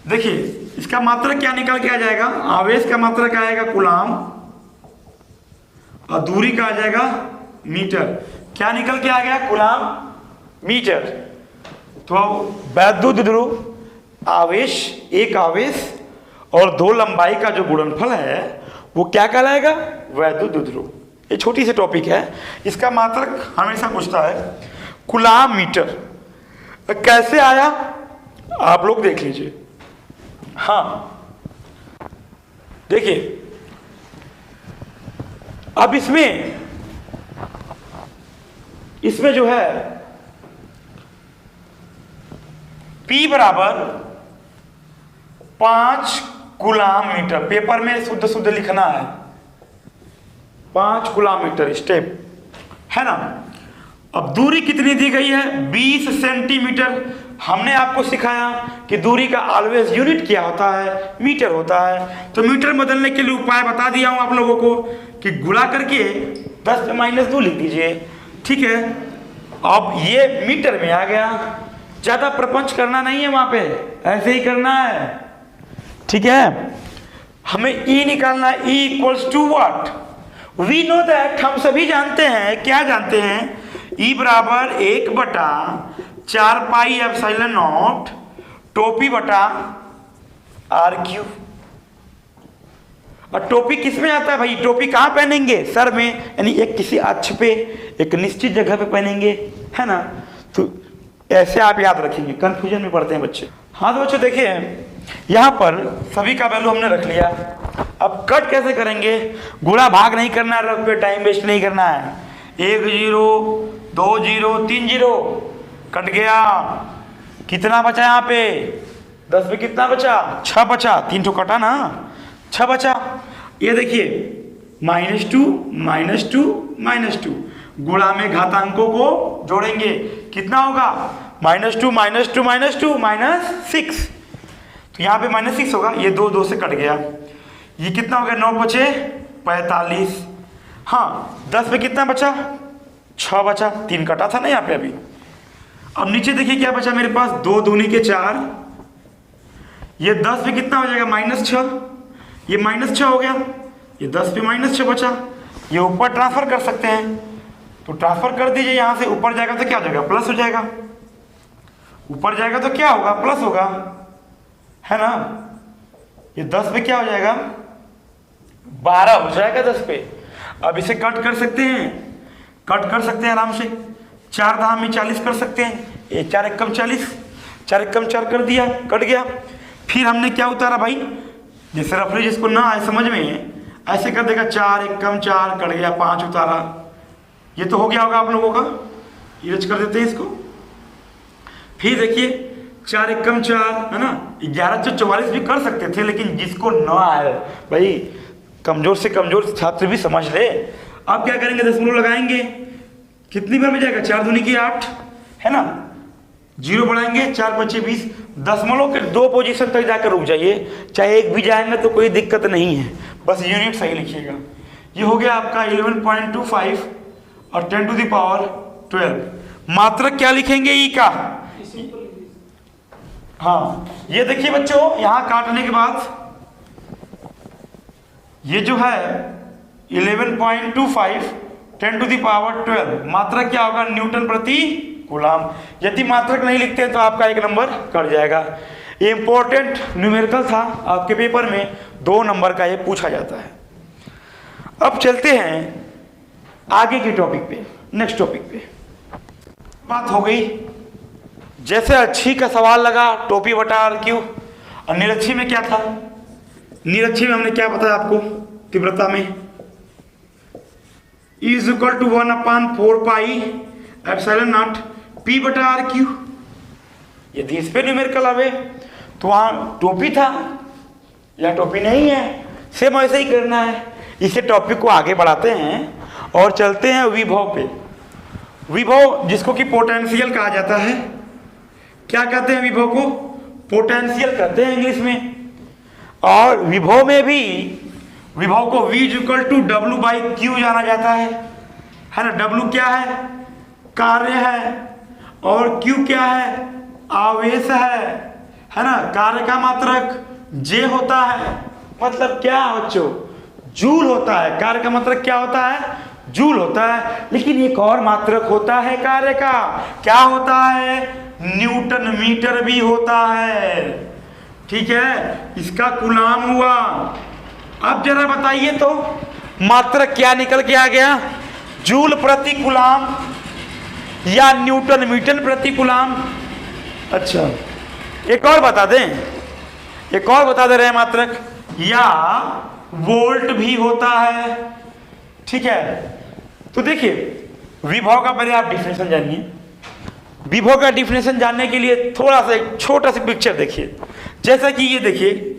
देखिए इसका मात्रा क्या निकल के आ जाएगा, आवेश का मात्रा क्या आएगा कूलम्ब और दूरी का आ जाएगा मीटर। क्या निकल के आ गया, कूलम्ब मीटर। तो वैद्युत द्विध्रुव आवेश, एक आवेश और 2 लंबाई का जो गुणनफल है वो क्या कहलाएगा, वैद्युत द्विध्रुव। ये छोटी सी टॉपिक है, इसका मात्रक हमेशा पूछता है कूलम्ब मीटर। कैसे आया आप लोग देख लीजिए। हाँ देखिए, अब इसमें जो है P = 5 कूलम्ब मीटर। पेपर में शुद्ध लिखना है 5 कूलम्ब मीटर स्टेप, है ना। अब दूरी कितनी दी गई है, 20 सेंटीमीटर। हमने आपको सिखाया कि दूरी का ऑलवेज यूनिट क्या होता है, मीटर होता है। तो मीटर बदलने के लिए उपाय बता दिया हूं आप लोगों को कि गुणा करके 10⁻2 लिख दीजिए, ठीक है। अब ये मीटर में आ गया, ज्यादा प्रपंच करना नहीं है वहां पे, ऐसे ही करना है, ठीक है। हमें E निकालना है, E = what? We know that, हम सभी जानते हैं, क्या जानते हैं, E = 1/4πε0 टोपी/r³। और टोपी किस में आता है भाई, टोपी कहाँ पहनेंगे, सर में, यानी एक किसी अक्ष पे एक निश्चित जगह पे पहनेंगे, है ना। तो ऐसे आप याद रखेंगे, कंफ्यूजन में पड़ते हैं बच्चे। हाँ तो बच्चों देखिए, यहाँ पर सभी का वैल्यू हमने रख लिया। अब कट कैसे करेंगे, गुणा भाग नहीं करना है, रफ पे टाइम वेस्ट नहीं करना है। 1 0 2 0 3 0 कट गया। कितना बचा यहाँ पे, 10 में कितना बचा, 6 बचा। 3 तो कटा ना, 6 बचा। ये देखिए -2 गुणा में घातांकों को जोड़ेंगे, कितना होगा, -2 -6। तो यहाँ पे -6 होगा, ये 2 से कट गया। ये कितना हो गया, 9 बचे 45। हाँ 10 में कितना बचा, 6 बचा। 3 कटा था ना यहाँ पे अभी। अब नीचे देखिए क्या बचा मेरे पास, 2 दूनी के 4। ये 10 पे कितना हो जाएगा, -6। ये -6 हो गया, ये 10 पे -6 बचा। ये ऊपर ट्रांसफर कर सकते हैं, तो ट्रांसफर कर दीजिए। यहाँ से ऊपर जाएगा तो क्या हो जाएगा, प्लस हो जाएगा। ऊपर जाएगा तो क्या होगा, प्लस होगा, है ना। ये 10 पे क्या हो जाएगा, 12 हो जाएगा 10 पे। अब इसे कट कर सकते हैं, आराम से। 4 धाम में 40 कर सकते हैं। 4 एकम 40, 4 एकम 4 कर दिया, कट गया। फिर हमने क्या उतारा भाई, जैसे रफली जिसको ना आए समझ में ऐसे कर देगा, 4 एकम 4 कट गया, 5 उतारा। ये तो हो गया होगा आप लोगों का, इरेज कर देते हैं इसको। फिर देखिए 4 एकम 4, है ना। 11 से 44 भी कर सकते थे, लेकिन जिसको ना आए भाई, कमजोर से कमजोर छात्र भी समझ ले। अब क्या करेंगे, दशमलव लगाएंगे, कितनी बार में जाएगा, 4 दूनी की 8, है ना। 0 बढ़ाएंगे, 4 × 20। दशमलव के 2 पोजीशन तक जाकर रुक जाइए, चाहे 1 भी जाएंगे तो कोई दिक्कत नहीं है, बस यूनिट सही लिखिएगा। ये हो गया आपका 11.25 और 10⁻12 मात्रक क्या लिखेंगे? ई का। हाँ, ये देखिए बच्चों, यहां काटने के बाद ये जो है 11.25 10⁻12 मात्रक क्या होगा? न्यूटन प्रति कूलाम। यदि मात्रक नहीं लिखते तो आपका 1 नंबर कट जाएगा। ये इंपॉर्टेंट न्यूमेरिकल था, आपके पेपर में 2 नंबर का ये पूछा जाता है। अब चलते हैं आगे के टॉपिक पे, नेक्स्ट टॉपिक पे। बात हो गई, जैसे अच्छी का सवाल लगा टोपी बटा आर क्यू, और निरक्षी में क्या था? निरक्षी में हमने क्या बताया आपको? तीव्रता में is equal to 1/4 pi epsilon naught P बटा आर क्यू। यदि इस पे न्यूमेरिकल आवे तो वहां टोपी था या टोपी नहीं है, सेम ऐसे ही करना है। इसे टॉपिक को आगे बढ़ाते हैं और चलते हैं विभव पे। विभव जिसको कि पोटेंशियल कहा जाता है। क्या कहते हैं विभव को? पोटेंशियल कहते हैं इंग्लिश में। और विभव में भी विभव को V इक्वल टू W/Q जाना जाता है ना। W क्या है? कार्य है, और Q क्या है? आवेश है ना। कार्य का मात्रक J होता है, मतलब क्या बच्चों? जूल होता है। कार्य का मात्रक क्या होता है? जूल होता है। लेकिन एक और मात्रक होता है कार्य का, क्या होता है? न्यूटन मीटर भी होता है। ठीक है, इसका कूलाम हुआ। अब जरा बताइए तो मात्रक क्या निकल के आ गया? जूल प्रति कूलाम या न्यूटन मीटर प्रति कूलाम? अच्छा, एक और बता दें, एक और बता दे रहे हैं मात्रक, या वोल्ट भी होता है। ठीक है, तो देखिए विभव का पहले आप डिफिनेशन जानिए। विभव का डिफिनेशन जानने के लिए थोड़ा सा एक छोटा सा पिक्चर देखिए। जैसा कि ये देखिए,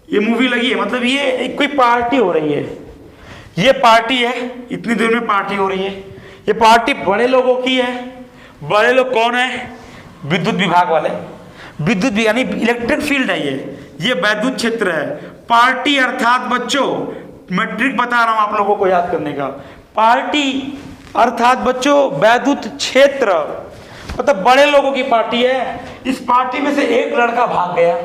ये मूवी लगी है, मतलब ये एक कोई पार्टी हो रही है। ये पार्टी है, इतनी देर में पार्टी हो रही है। ये पार्टी बड़े लोगों की है। बड़े लोग कौन है? विद्युत विभाग वाले। विद्युत यानी इलेक्ट्रिक फील्ड है ये वैद्युत क्षेत्र है। पार्टी अर्थात बच्चों, मैट्रिक बता रहा हूं आप लोगों को याद करने का। पार्टी अर्थात बच्चों वैद्युत क्षेत्र, मतलब बड़े लोगों की पार्टी है। इस पार्टी में से एक लड़का भाग गया।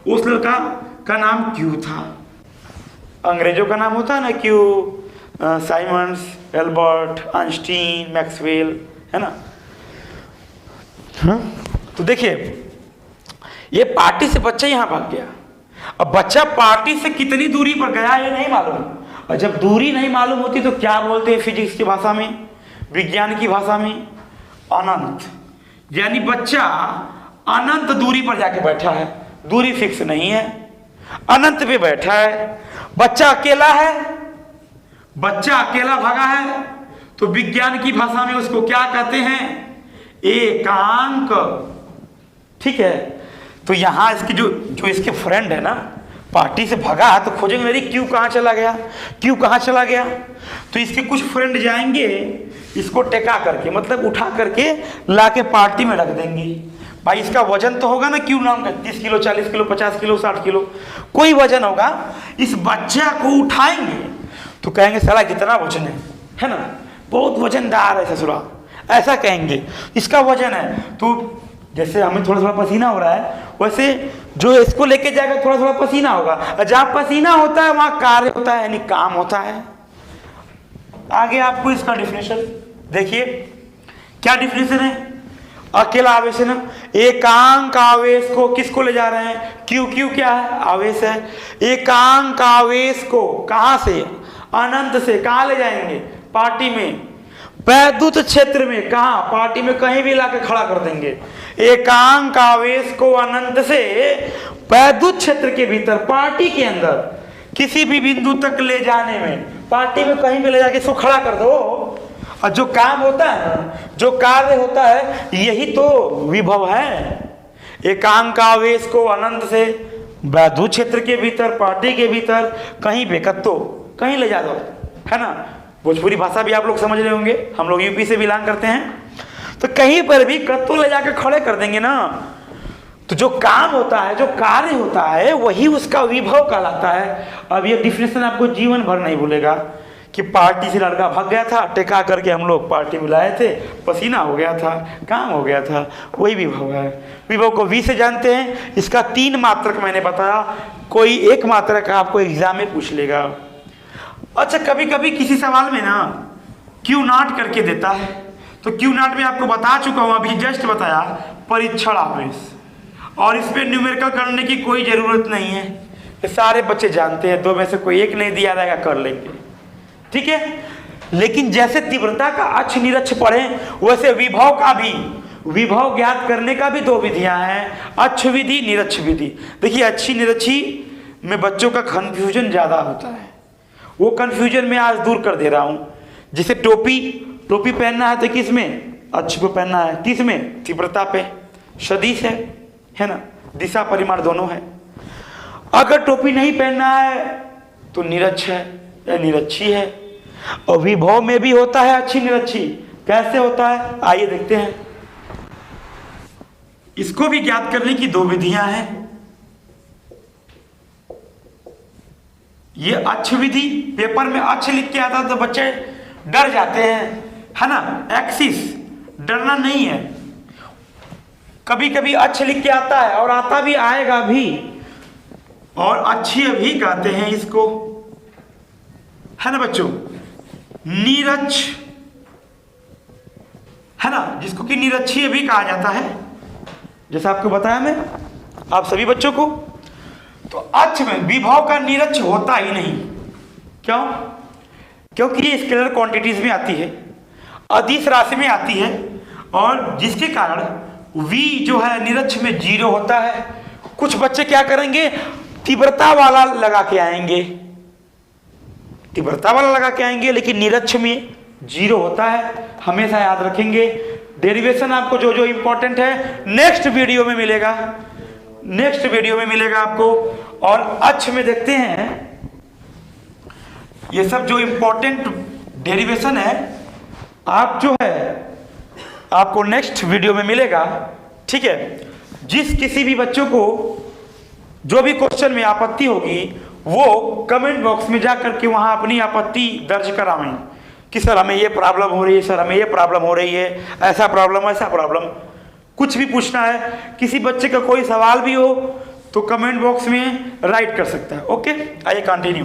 उस लड़का का नाम क्यू था। अंग्रेजों का नाम होता है ना Q, Symonds, Albert, Einstein, Maxwell, है ना। हाँ? तो देखिए ये पार्टी से बच्चा यहां भाग गया। अब बच्चा पार्टी से कितनी दूरी पर गया ये नहीं मालूम, और जब दूरी नहीं मालूम होती तो क्या बोलते हैं फिजिक्स की भाषा में, विज्ञान की भाषा में? अनंत। यानी बच्चा अनंत दूरी पर जाके बैठा है। दूरी फिक्स नहीं है, अनंत पे बैठा है। बच्चा अकेला है, बच्चा अकेला भागा है, तो विज्ञान की भाषा में उसको क्या कहते हैं? एकांक। ठीक है, तो यहां इसकी जो इसके फ्रेंड है ना, पार्टी से भगा तो खोजेंगे मेरी क्यू कहां चला गया, क्यू कहां चला गया। तो इसके कुछ फ्रेंड जाएंगे इसको टेका करके, मतलब उठा करके लाके पार्टी में रख देंगे। भाई इसका वजन तो होगा ना क्यू नाम का, 30 किलो, 40 किलो, 50 किलो, 60 किलो, कोई वजन होगा। इस बच्चा को उठाएंगे तो कहेंगे साला कितना वजन है ना, बहुत वजनदार है ससुरा, ऐसा कहेंगे। इसका वजन है, तो जैसे हमें थोड़ा थोड़ा पसीना हो रहा है, वैसे जो इसको लेके जाएगा थोड़ा थोड़ा पसीना होगा। जहां पसीना होता है वहां कार्य होता है, यानी काम होता है। आगे आपको इसका डिफिनेशन देखिए, क्या डिफिनेशन है? अकेला आवेश है ना, एकांक आवेश को किसको ले जा रहे हैं? क्यू। क्यू क्या है? आवेश है। एकांक आवेश को कहां से? अनंत से। कहां ले जाएंगे? पार्टी में, वैद्युत क्षेत्र में। कहां? पार्टी में कहीं भी लाके खड़ा कर देंगे। एकांक आवेश को अनंत से वैद्युत क्षेत्र के भीतर, पार्टी के अंदर किसी भी बिंदु तक ले जाने में, पार्टी में कहीं भी ले जाके इसको खड़ा कर दो। और जो काम होता है ना, जो कार्य होता है, यही तो विभव है। एकांक आवेश को अनंत से वैद्युत क्षेत्र के भीतर, पार्टी के भीतर, कहीं बेकत्तो कहीं ले जा दो, है ना। भोजपुरी भाषा भी आप लोग समझ रहे होंगे, हम लोग यूपी से बिलोंग करते हैं, तो कहीं पर भी कत्तो ले जाकर खड़े कर देंगे ना। तो जो काम होता है, जो कार्य होता है, वही उसका विभव कहलाता है। अब ये डिफिनेशन आपको जीवन भर नहीं भूलेगा। कि पार्टी से लड़का भाग गया था, टेका करके हम लोग पार्टी में लाए थे, पसीना हो गया था, काम हो गया था, वही विभव है। विभव को वी से जानते हैं। इसका 3 मात्रक मैंने बताया, कोई एक मात्रक आपको एग्जाम में पूछ लेगा। अच्छा, कभी कभी किसी सवाल में ना क्यू नॉट करके देता है, तो क्यू नॉट में आपको बता चुका हूँ, अभी जस्ट बताया, परीक्षण आवेश, और इस पर न्यूमेरिकल करने की कोई ज़रूरत नहीं है, ये सारे बच्चे जानते हैं। 2 में से कोई एक नहीं दिया रहेगा, कर लेंगे, ठीक है। लेकिन जैसे तीव्रता का अक्ष निरक्ष पढ़ें, वैसे विभव का भी, विभव ज्ञात करने का भी 2 विधियां हैं, अक्ष विधि, निरक्ष विधि। देखिए, अच्छी निरक्षी में बच्चों का कन्फ्यूजन ज़्यादा होता है, वो कन्फ्यूजन मैं आज दूर कर दे रहा हूँ। जैसे टोपी पहनना है तो किस में? अक्ष पे पहनना है, किस में? तीव्रता पे। सदिश है ना, दिशा परिमाण दोनों है। अगर टोपी नहीं पहनना है तो निरक्ष है या निरक्षी है। और विभव में भी होता है अच्छी निरक्षी। कैसे होता है आइए देखते हैं। इसको भी ज्ञात करने की 2 विधियां हैं। ये अक्ष विधि, पेपर में अक्ष लिख के आता तो बच्चे डर जाते हैं, है ना। एक्सिस, डरना नहीं है। कभी कभी अक्ष लिख के आता है, और आता भी, आएगा भी, और अच्छी भी कहते हैं इसको, है ना बच्चों। निरक्ष, है ना, जिसको कि निरक्षीय भी कहा जाता है, जैसा आपको बताया मैं आप सभी बच्चों को। तो अक्ष में विभव का निरक्ष होता ही नहीं। क्यों? क्योंकि ये स्केलर क्वांटिटीज में आती है, अदिश राशि में आती है, और जिसके कारण v जो है निरक्ष में 0 होता है। कुछ बच्चे क्या करेंगे, तीव्रता वाला लगा के आएंगे, तीव्रता वाला लगा के आएंगे, लेकिन निरक्ष में 0 होता है। हमेशा याद रखेंगे। डेरिवेशन आपको जो जो इंपॉर्टेंट है नेक्स्ट वीडियो में मिलेगा, नेक्स्ट वीडियो में मिलेगा आपको। और अक्ष में देखते हैं ये सब जो इंपॉर्टेंट डेरिवेशन है, आप जो है आपको नेक्स्ट वीडियो में मिलेगा, ठीक है। जिस किसी भी बच्चों को जो भी क्वेश्चन में आपत्ति होगी, वो कमेंट बॉक्स में जा करके वहाँ अपनी आपत्ति दर्ज करावें कि सर हमें ये प्रॉब्लम हो रही है, सर हमें ये प्रॉब्लम हो रही है, ऐसा प्रॉब्लम, ऐसा प्रॉब्लम। कुछ भी पूछना है, किसी बच्चे का कोई सवाल भी हो तो कमेंट बॉक्स में राइट कर सकता है। ओके, आइए कंटिन्यू।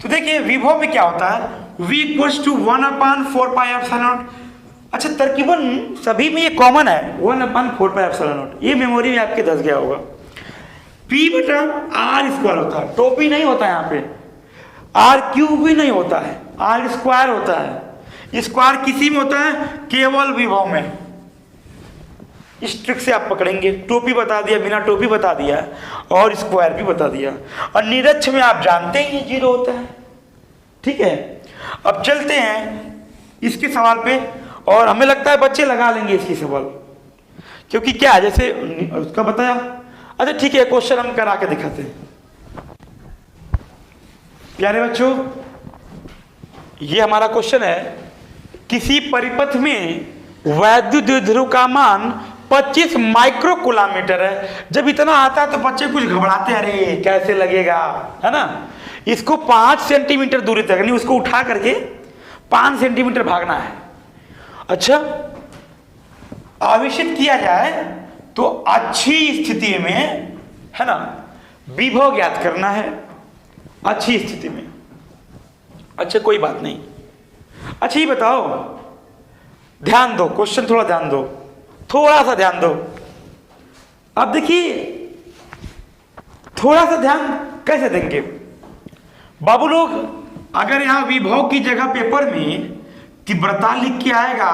तो देखिए, विभव में क्या होता है, v इक्वल्स टू 1/4πε0। अच्छा, तर्कीबन सभी में ये कॉमन है, 1/4πε0। ये मेमोरी में आपके धस गया होगा। P/r² होता है, टोपी नहीं होता है यहाँ पे, r³ भी नहीं होता है, r² होता है। स्क्वायर किसी में होता है, केवल विभव में। इस ट्रिक से आप पकड़ेंगे। टोपी बता दिया, बिना टोपी बता दिया, और स्क्वायर भी बता दिया। और निरक्ष में आप जानते ही 0 होता है, ठीक है। अब चलते हैं इसके सवाल पे, और हमें लगता है बच्चे लगा लेंगे इसकी सवाल, क्योंकि क्या जैसे उसका बताया। अच्छा ठीक है, क्वेश्चन हम करा के दिखाते हैं। प्यारे बच्चों, ये हमारा क्वेश्चन है, किसी परिपथ में वैद्युत द्विध्रुव का मान 25 माइक्रोकूलमीटर है। जब इतना आता है तो बच्चे कुछ घबराते हैं, अरे कैसे लगेगा, है ना। इसको 5 सेंटीमीटर दूरी तक, नहीं उसको उठा करके 5 सेंटीमीटर भागना है। अच्छा, आवेशित किया जाए तो अच्छी स्थिति में, है ना, विभव ज्ञात करना है अच्छी स्थिति में। अच्छा कोई बात नहीं। अच्छा ये बताओ, ध्यान दो, क्वेश्चन थोड़ा ध्यान दो, थोड़ा सा ध्यान दो। अब देखिए, थोड़ा सा ध्यान कैसे देंगे बाबू लोग। अगर यहां विभव की जगह पेपर में तीव्रता लिख के आएगा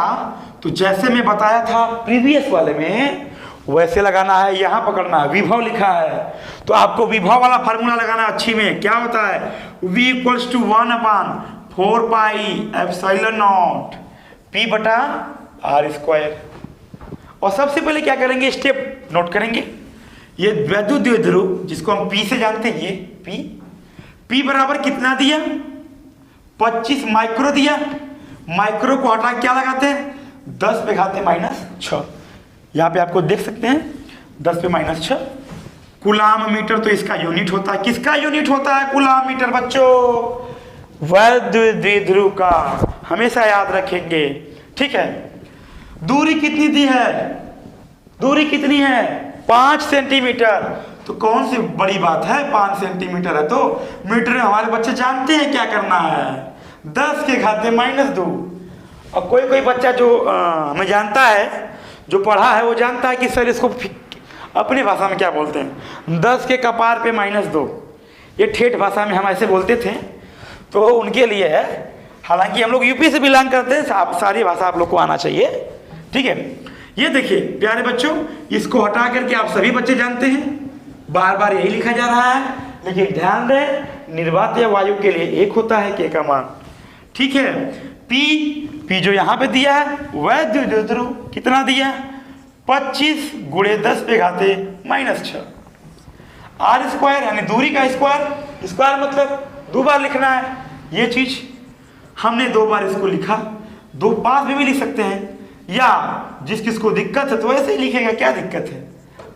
तो जैसे मैं बताया था प्रीवियस वाले में, वैसे लगाना है। यहां पकड़ना है, विभव लिखा है तो आपको विभव वाला फार्मूला लगाना है। अच्छी में क्या होता है, v इक्वल्स टू 1/4πε0 P/r²। और सबसे पहले क्या करेंगे, स्टेप नोट करेंगे। ये वैद्युत द्विध्रुव जिसको हम P से जानते हैं, ये P बराबर कितना दिया, 25 माइक्रो दिया। माइक्रो को हटा क्या लगाते हैं, 10 पे घाते -6। यहाँ पे आपको देख सकते हैं 10 पे -6। कूलाम मीटर तो इसका यूनिट होता है। किसका यूनिट होता है, कूलाम मीटर बच्चों। वैद्युत द्विध्रुव का, हमेशा याद रखेंगे। ठीक है, दूरी कितनी दी है, दूरी कितनी है 5 सेंटीमीटर। तो कौन सी बड़ी बात है, 5 सेंटीमीटर है तो मीटर में हमारे बच्चे जानते हैं क्या करना है, 10 के घाते -2। और कोई कोई बच्चा जो हमें जानता है, जो पढ़ा है वो जानता है कि सर इसको अपनी भाषा में क्या बोलते हैं, 10 के कपार पे -2। ये ठेठ भाषा में हम ऐसे बोलते थे, तो उनके लिए है। हालांकि हम लोग यूपी से बिलोंग करते हैं, सारी भाषा आप लोग को आना चाहिए। ठीक है, ये देखिए प्यारे बच्चों, इसको हटा करके आप सभी बच्चे जानते हैं, बार बार यही लिखा जा रहा है, लेकिन ध्यान दें निर्वात या वायु के लिए 1 होता है K का मान। ठीक है, P जो यहाँ पे दिया है वैद्युत द्विध्रुव कितना दिया है 25 × 10 पे घाते -6। r² यानी दूरी का स्क्वायर मतलब 2 बार लिखना है। ये चीज हमने 2 बार इसको लिखा, 2 पास भी लिख सकते हैं, या जिस किसको दिक्कत है तो ऐसे ही लिखेगा, क्या दिक्कत है,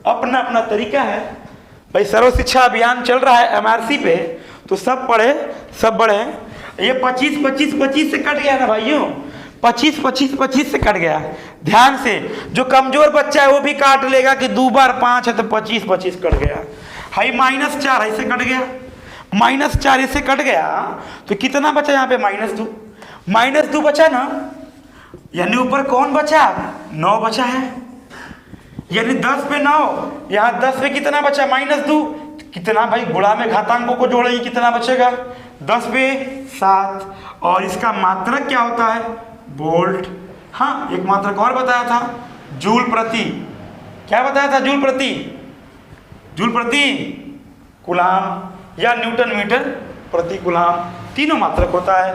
अपना अपना तरीका है। भाई सर्व शिक्षा अभियान चल रहा है MRC पे, तो सब पढ़े सब बढ़े। ये 25 से कट गया ना भाइयों, 25 से कट गया। ध्यान से, जो कमजोर बच्चा है वो भी काट लेगा कि 2 बार 5 है तो 25 कट गया। हाई -4 ऐसे कट गया, -4 इससे कट गया, तो कितना बचा यहाँ पे -2 बचा ना, यानी ऊपर कौन बचा 9 बचा है, यानी 10 पे 9, यहाँ 10 पे कितना बचा -2, कितना भाई गुणा में घातांकों को जोड़ेंगे कितना बचेगा 10 पे 7। और इसका मात्रक क्या होता है वोल्ट। हाँ, एक मात्रक और बताया था जूल प्रति, क्या बताया था जूल प्रति कूलाम या न्यूटन मीटर प्रति कूलाम, तीनों मात्रक होता है।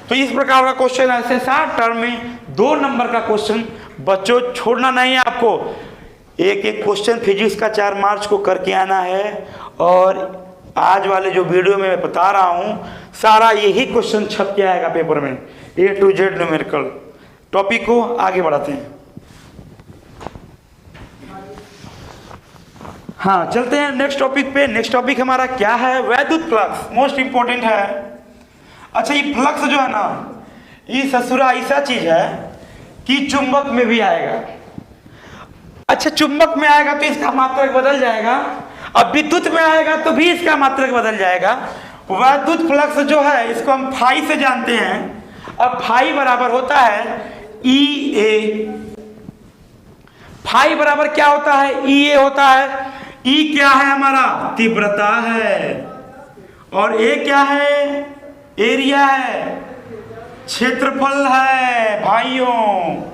तो इस प्रकार का क्वेश्चन ऐसे 60 टर्म में 2 नंबर का क्वेश्चन बच्चों छोड़ना नहीं है आपको। एक क्वेश्चन फिजिक्स का 4 मार्च को करके आना है, और आज वाले जो वीडियो में मैं बता रहा हूँ सारा यही क्वेश्चन छप के आएगा पेपर में, A to Z numerical. Topic को आगे बढ़ाते हैं। हाँ, चलते हैं नेक्स्ट टॉपिक पे। नेक्स्ट टॉपिक हमारा क्या है, वैद्युत फ्लक्स, मोस्ट इंपॉर्टेंट है। अच्छा, ये फ्लक्स जो है ना, ये ससुरा ऐसा चीज है कि चुंबक में भी आएगा। अच्छा, चुंबक में आएगा तो इसका मात्रक बदल जाएगा, अब विद्युत में आएगा तो भी इसका मात्रक बदल जाएगा। वैद्युत फ्लक्स जो है इसको हम फाई से जानते हैं। अब फाई बराबर होता है EA। फाई बराबर क्या होता है EA होता है। E क्या है हमारा तीव्रता है, और A क्या है एरिया है, क्षेत्रफल है। भाइयों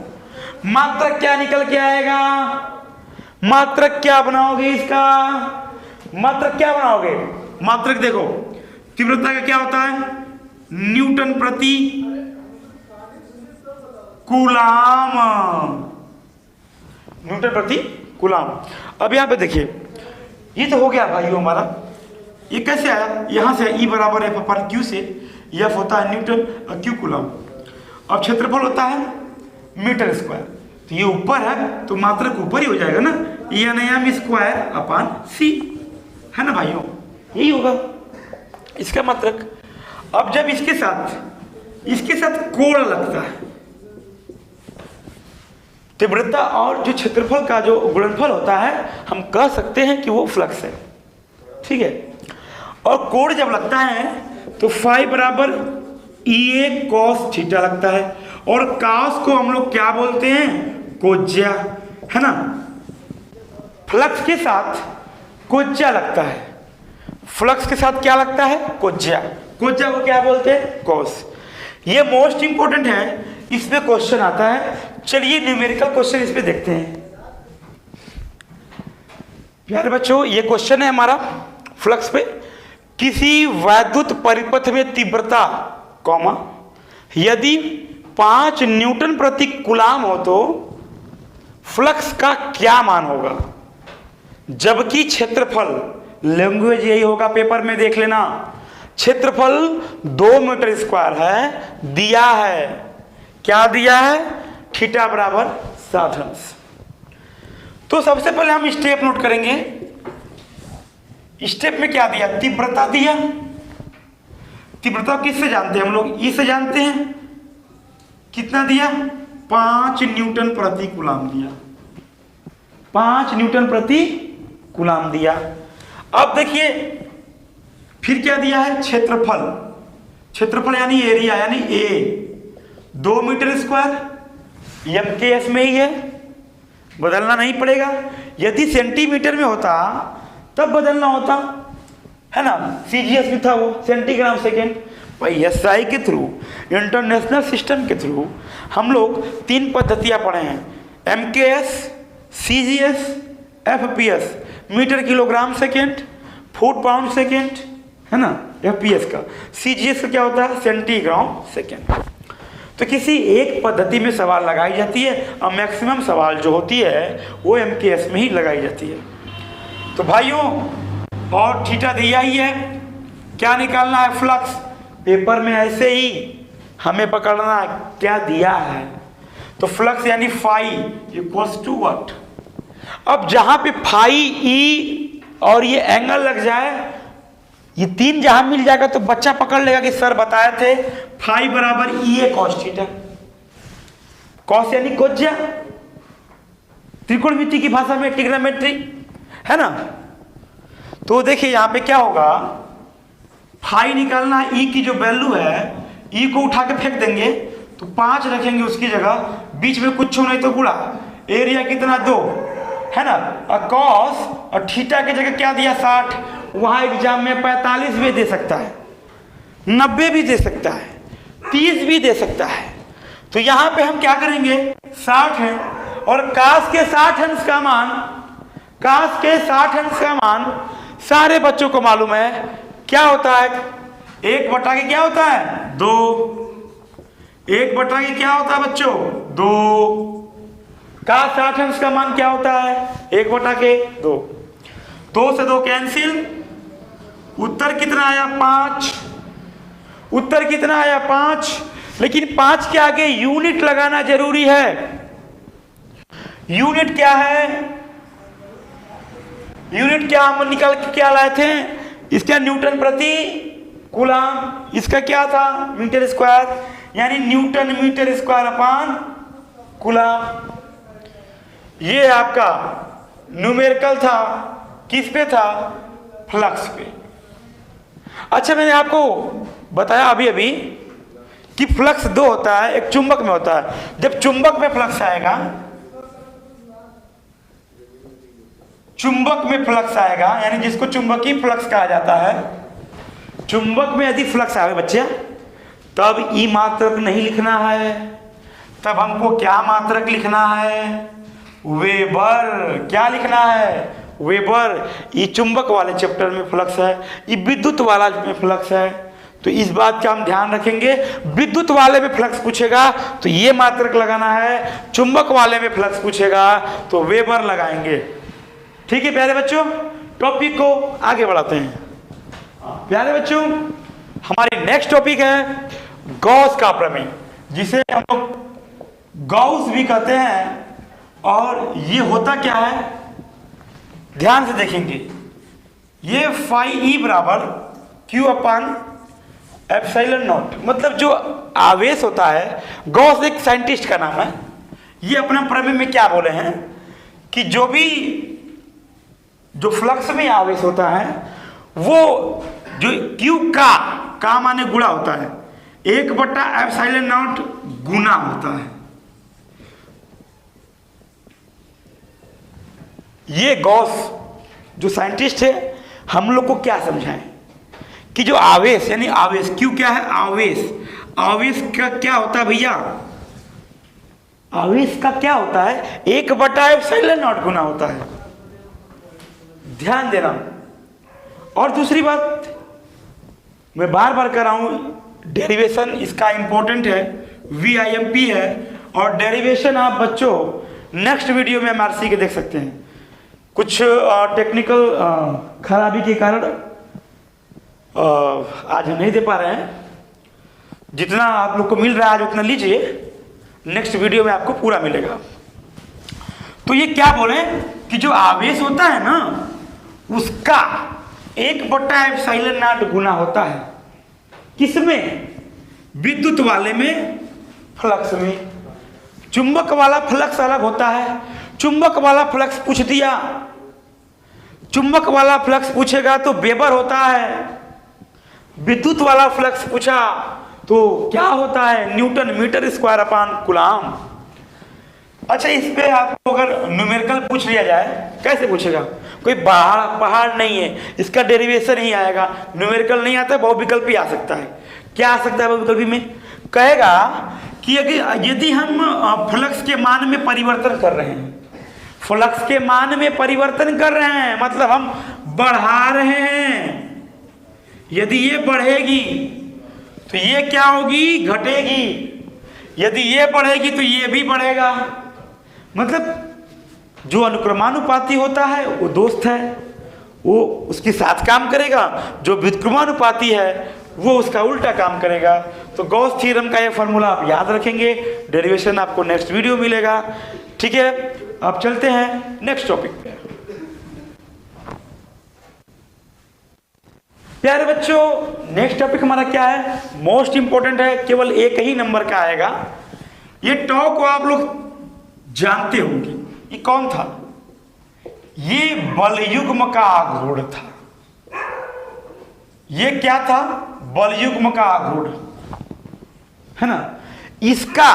मात्रक क्या निकल के आएगा, मात्रक क्या बनाओगे इसका, मात्रक क्या बनाओगे, मात्रक देखो तीव्रता का क्या होता है न्यूटन प्रति कूलाम, न्यूटन प्रति कूलाम। अब यहां पे देखिए, ये तो हो गया भाइयों हमारा, ये कैसे आया, यहां से E बराबर F अपन Q से, F होता है न्यूटन और Q कूलाम। अब क्षेत्रफल होता है मीटर स्क्वायर, तो ये ऊपर है तो मात्रक ऊपर ही हो जाएगा ना, M स्क्वायर अपन C है ना भाइयों, यही होगा इसका मात्रक। अब जब इसके साथ कोण लगता है, तीव्रता और जो क्षेत्रफल का जो गुणनफल होता है, हम कह सकते हैं कि वो फ्लक्स है। ठीक है, और कोण जब लगता है तो फाई बराबर EA cos थीटा लगता है, और cos को हम लोग क्या बोलते हैं कोज्या, है ना। फ्लक्स के साथ कोज्या लगता है, फ्लक्स के साथ क्या लगता है कोज्या, कोज्या को क्या बोलते हैं कॉस। ये मोस्ट इंपोर्टेंट है, इसमें क्वेश्चन आता है। चलिए न्यूमेरिकल क्वेश्चन इस पे देखते हैं। प्यारे बच्चों, ये क्वेश्चन है हमारा फ्लक्स पे। किसी वैद्युत परिपथ में तीव्रता कॉमा यदि 5 न्यूटन प्रति कूलाम हो तो फ्लक्स का क्या मान होगा, जबकि क्षेत्रफल, लैंग्वेज यही होगा, पेपर में देख लेना, क्षेत्रफल 2 मीटर स्क्वायर है, दिया है, क्या दिया है थीटा बराबर 7 अंश। तो सबसे पहले हम स्टेप नोट करेंगे। स्टेप में क्या दिया, तीव्रता दिया, तीव्रता किससे जानते हैं हम लोग? ई से जानते हैं। कितना दिया? 5 न्यूटन प्रति कूलाम दिया, 5 न्यूटन प्रति कूलाम दिया। अब देखिए फिर क्या दिया है? क्षेत्रफल। क्षेत्रफल यानी एरिया, यानी ए 2 मीटर स्क्वायर, MKS में ही है, बदलना नहीं पड़ेगा। यदि सेंटीमीटर में होता तब बदलना होता है ना, CGS में था वो सेंटीग्राम सेकेंड। भाई SI के थ्रू, इंटरनेशनल सिस्टम के थ्रू हम लोग 3 पद्धतियां पढ़े हैं, MKS, CGS, FPS, metre kilogram second, foot pound second, है ना। FPS का, CGS का क्या होता है? Centigram second. तो किसी एक पद्धति में सवाल लगाई जाती है और मैक्सिमम सवाल जो होती है वो MKS में ही लगाई जाती है। तो भाइयों, और थीटा दिया ही है, क्या निकालना है? फ्लक्स। पेपर में ऐसे ही हमें पकड़ना क्या दिया है, तो फ्लक्स यानी फाई इक्वल्स टू व्हाट। अब जहां पे फाई, ई और ये एंगल लग जाए, ये 3 जहां मिल जाएगा तो बच्चा पकड़ लेगा कि सर बताए थे फाई बराबर ई ए कॉस थीटा। कॉस यानी कोज्या, त्रिकोणमिति की भाषा में ट्रिग्नोमेट्री, है ना। तो देखिए यहां पे क्या होगा, फाई निकालना है, ई की जो वैल्यू है, ई को उठा के फेंक देंगे तो 5 रखेंगे उसकी जगह, बीच में कुछ नहीं तो गुणा, एरिया कितना 2, है ना। और कॉस और थीटा की जगह क्या दिया? 60। वहां एग्जाम में 45 भी दे सकता है, 90 भी दे सकता है, 30 भी दे सकता है। तो यहां पे हम क्या करेंगे? 60 है, और काश के 60 अंश का मान, काश के 60 अंश का मान सारे बच्चों को मालूम है क्या होता है? 1 के क्या होता है? 2। 1 के क्या होता है बच्चों? 2। का 60 अंश का मान क्या होता है? 1 के 2। 2 से 2 कैंसिल, उत्तर कितना आया? 5। उत्तर कितना आया? 5। लेकिन 5 के आगे यूनिट लगाना जरूरी है। यूनिट क्या है? यूनिट क्या हम निकाल के क्या लाए थे? इसका न्यूटन प्रति कूलाम, इसका क्या था? मीटर स्क्वायर, यानी newton metre square upon coulomb. ये आपका न्यूमेरिकल था, किस पे था? फ्लक्स पे। अच्छा, मैंने आपको बताया अभी अभी कि फ्लक्स 2 होता है, एक चुंबक में होता है। जब चुंबक में फ्लक्स आएगा, चुंबक में फ्लक्स आएगा, यानी जिसको चुंबकीय फ्लक्स कहा जाता है, चुंबक में यदि फ्लक्स आए बच्चे, तब ई मात्रक नहीं लिखना है, तब हमको क्या मात्रक लिखना है? वेबर। क्या लिखना है? वेबर। ये चुंबक वाले चैप्टर में फ्लक्स है, ये विद्युत वाला में फ्लक्स है, तो इस बात का हम ध्यान रखेंगे। विद्युत वाले में फ्लक्स पूछेगा तो ये मात्रक लगाना है, चुंबक वाले में फ्लक्स पूछेगा तो वेबर लगाएंगे। ठीक है प्यारे बच्चों, टॉपिक को आगे बढ़ाते हैं। प्यारे बच्चों, हमारी नेक्स्ट टॉपिक है गॉस का प्रमेय, जिसे हम लोग गॉस भी कहते हैं। और ये होता क्या है, ध्यान से देखेंगे। ये फाई ई बराबर क्यू अपान एप्सिलॉन नॉट, मतलब जो आवेश होता है, गॉस एक साइंटिस्ट का नाम है। ये अपना प्रमेय में क्या बोले हैं कि जो फ्लक्स में आवेश होता है, वो जो क्यू का माने गुणा होता है, 1/एप्सिलॉन नॉट गुना होता है। ये गॉस जो साइंटिस्ट है, हम लोग को क्या समझाएं कि जो आवेश, यानी आवेश, क्यू क्या है? आवेश। आवेश का क्या होता है भैया? आवेश का क्या होता है? 1/एप्सिलॉन नॉट गुना होता है। ध्यान देना। और दूसरी बात मैं बार बार कर रहा हूं, डेरिवेशन इसका इंपॉर्टेंट है, VIMP है। और डेरिवेशन आप बच्चों नेक्स्ट वीडियो में MRC के देख सकते हैं। कुछ टेक्निकल खराबी के कारण आज हम नहीं दे पा रहे हैं। जितना आप लोग को मिल रहा है आज उतना लीजिए, नेक्स्ट वीडियो में आपको पूरा मिलेगा। तो ये क्या बोले कि जो आवेश होता है ना, उसका 1/एप्सिलॉन नॉट गुना होता है। किसमें? विद्युत वाले में फ्लक्स में। चुंबक वाला फ्लक्स अलग होता है। चुंबक वाला फ्लक्स पूछ दिया, चुंबक वाला फ्लक्स पूछेगा तो वेबर होता है। विद्युत वाला फ्लक्स पूछा तो क्या होता है? Newton metre square upon coulomb. अच्छा, इस पे आपको अगर न्यूमेरिकल पूछ लिया जाए, कैसे पूछेगा? कोई पहाड़ नहीं है, इसका डेरिवेशन ही आएगा। न्यूमेरिकल नहीं आता, बहुविकल्पी आ सकता है। क्या आ सकता है बहुविकल्पी में? कहेगा कि यदि हम फ्लक्स के मान में परिवर्तन कर रहे हैं, फ्लक्स के मान में परिवर्तन कर रहे हैं मतलब हम बढ़ा रहे हैं, यदि ये बढ़ेगी तो ये क्या होगी? घटेगी। यदि ये बढ़ेगी तो ये भी बढ़ेगा। मतलब जो अनुक्रमानुपाती होता है वो दोस्त है, वो उसके साथ काम करेगा। जो व्युत्क्रमानुपाती है वो उसका उल्टा काम करेगा। तो गॉस थ्योरम का ये फॉर्मूला आप याद रखेंगे। डेरिवेशन आपको नेक्स्ट वीडियो मिलेगा। ठीक है, अब चलते हैं नेक्स्ट टॉपिक पे। प्यारे बच्चों, नेक्स्ट टॉपिक हमारा क्या है? मोस्ट इंपॉर्टेंट है, केवल एक ही नंबर का आएगा। ये टॉ को आप लोग जानते होंगे, ये कौन था? ये बलयुग्म का आघूर्ण था। ये क्या था? बलयुग्म का आघूर्ण, है ना। इसका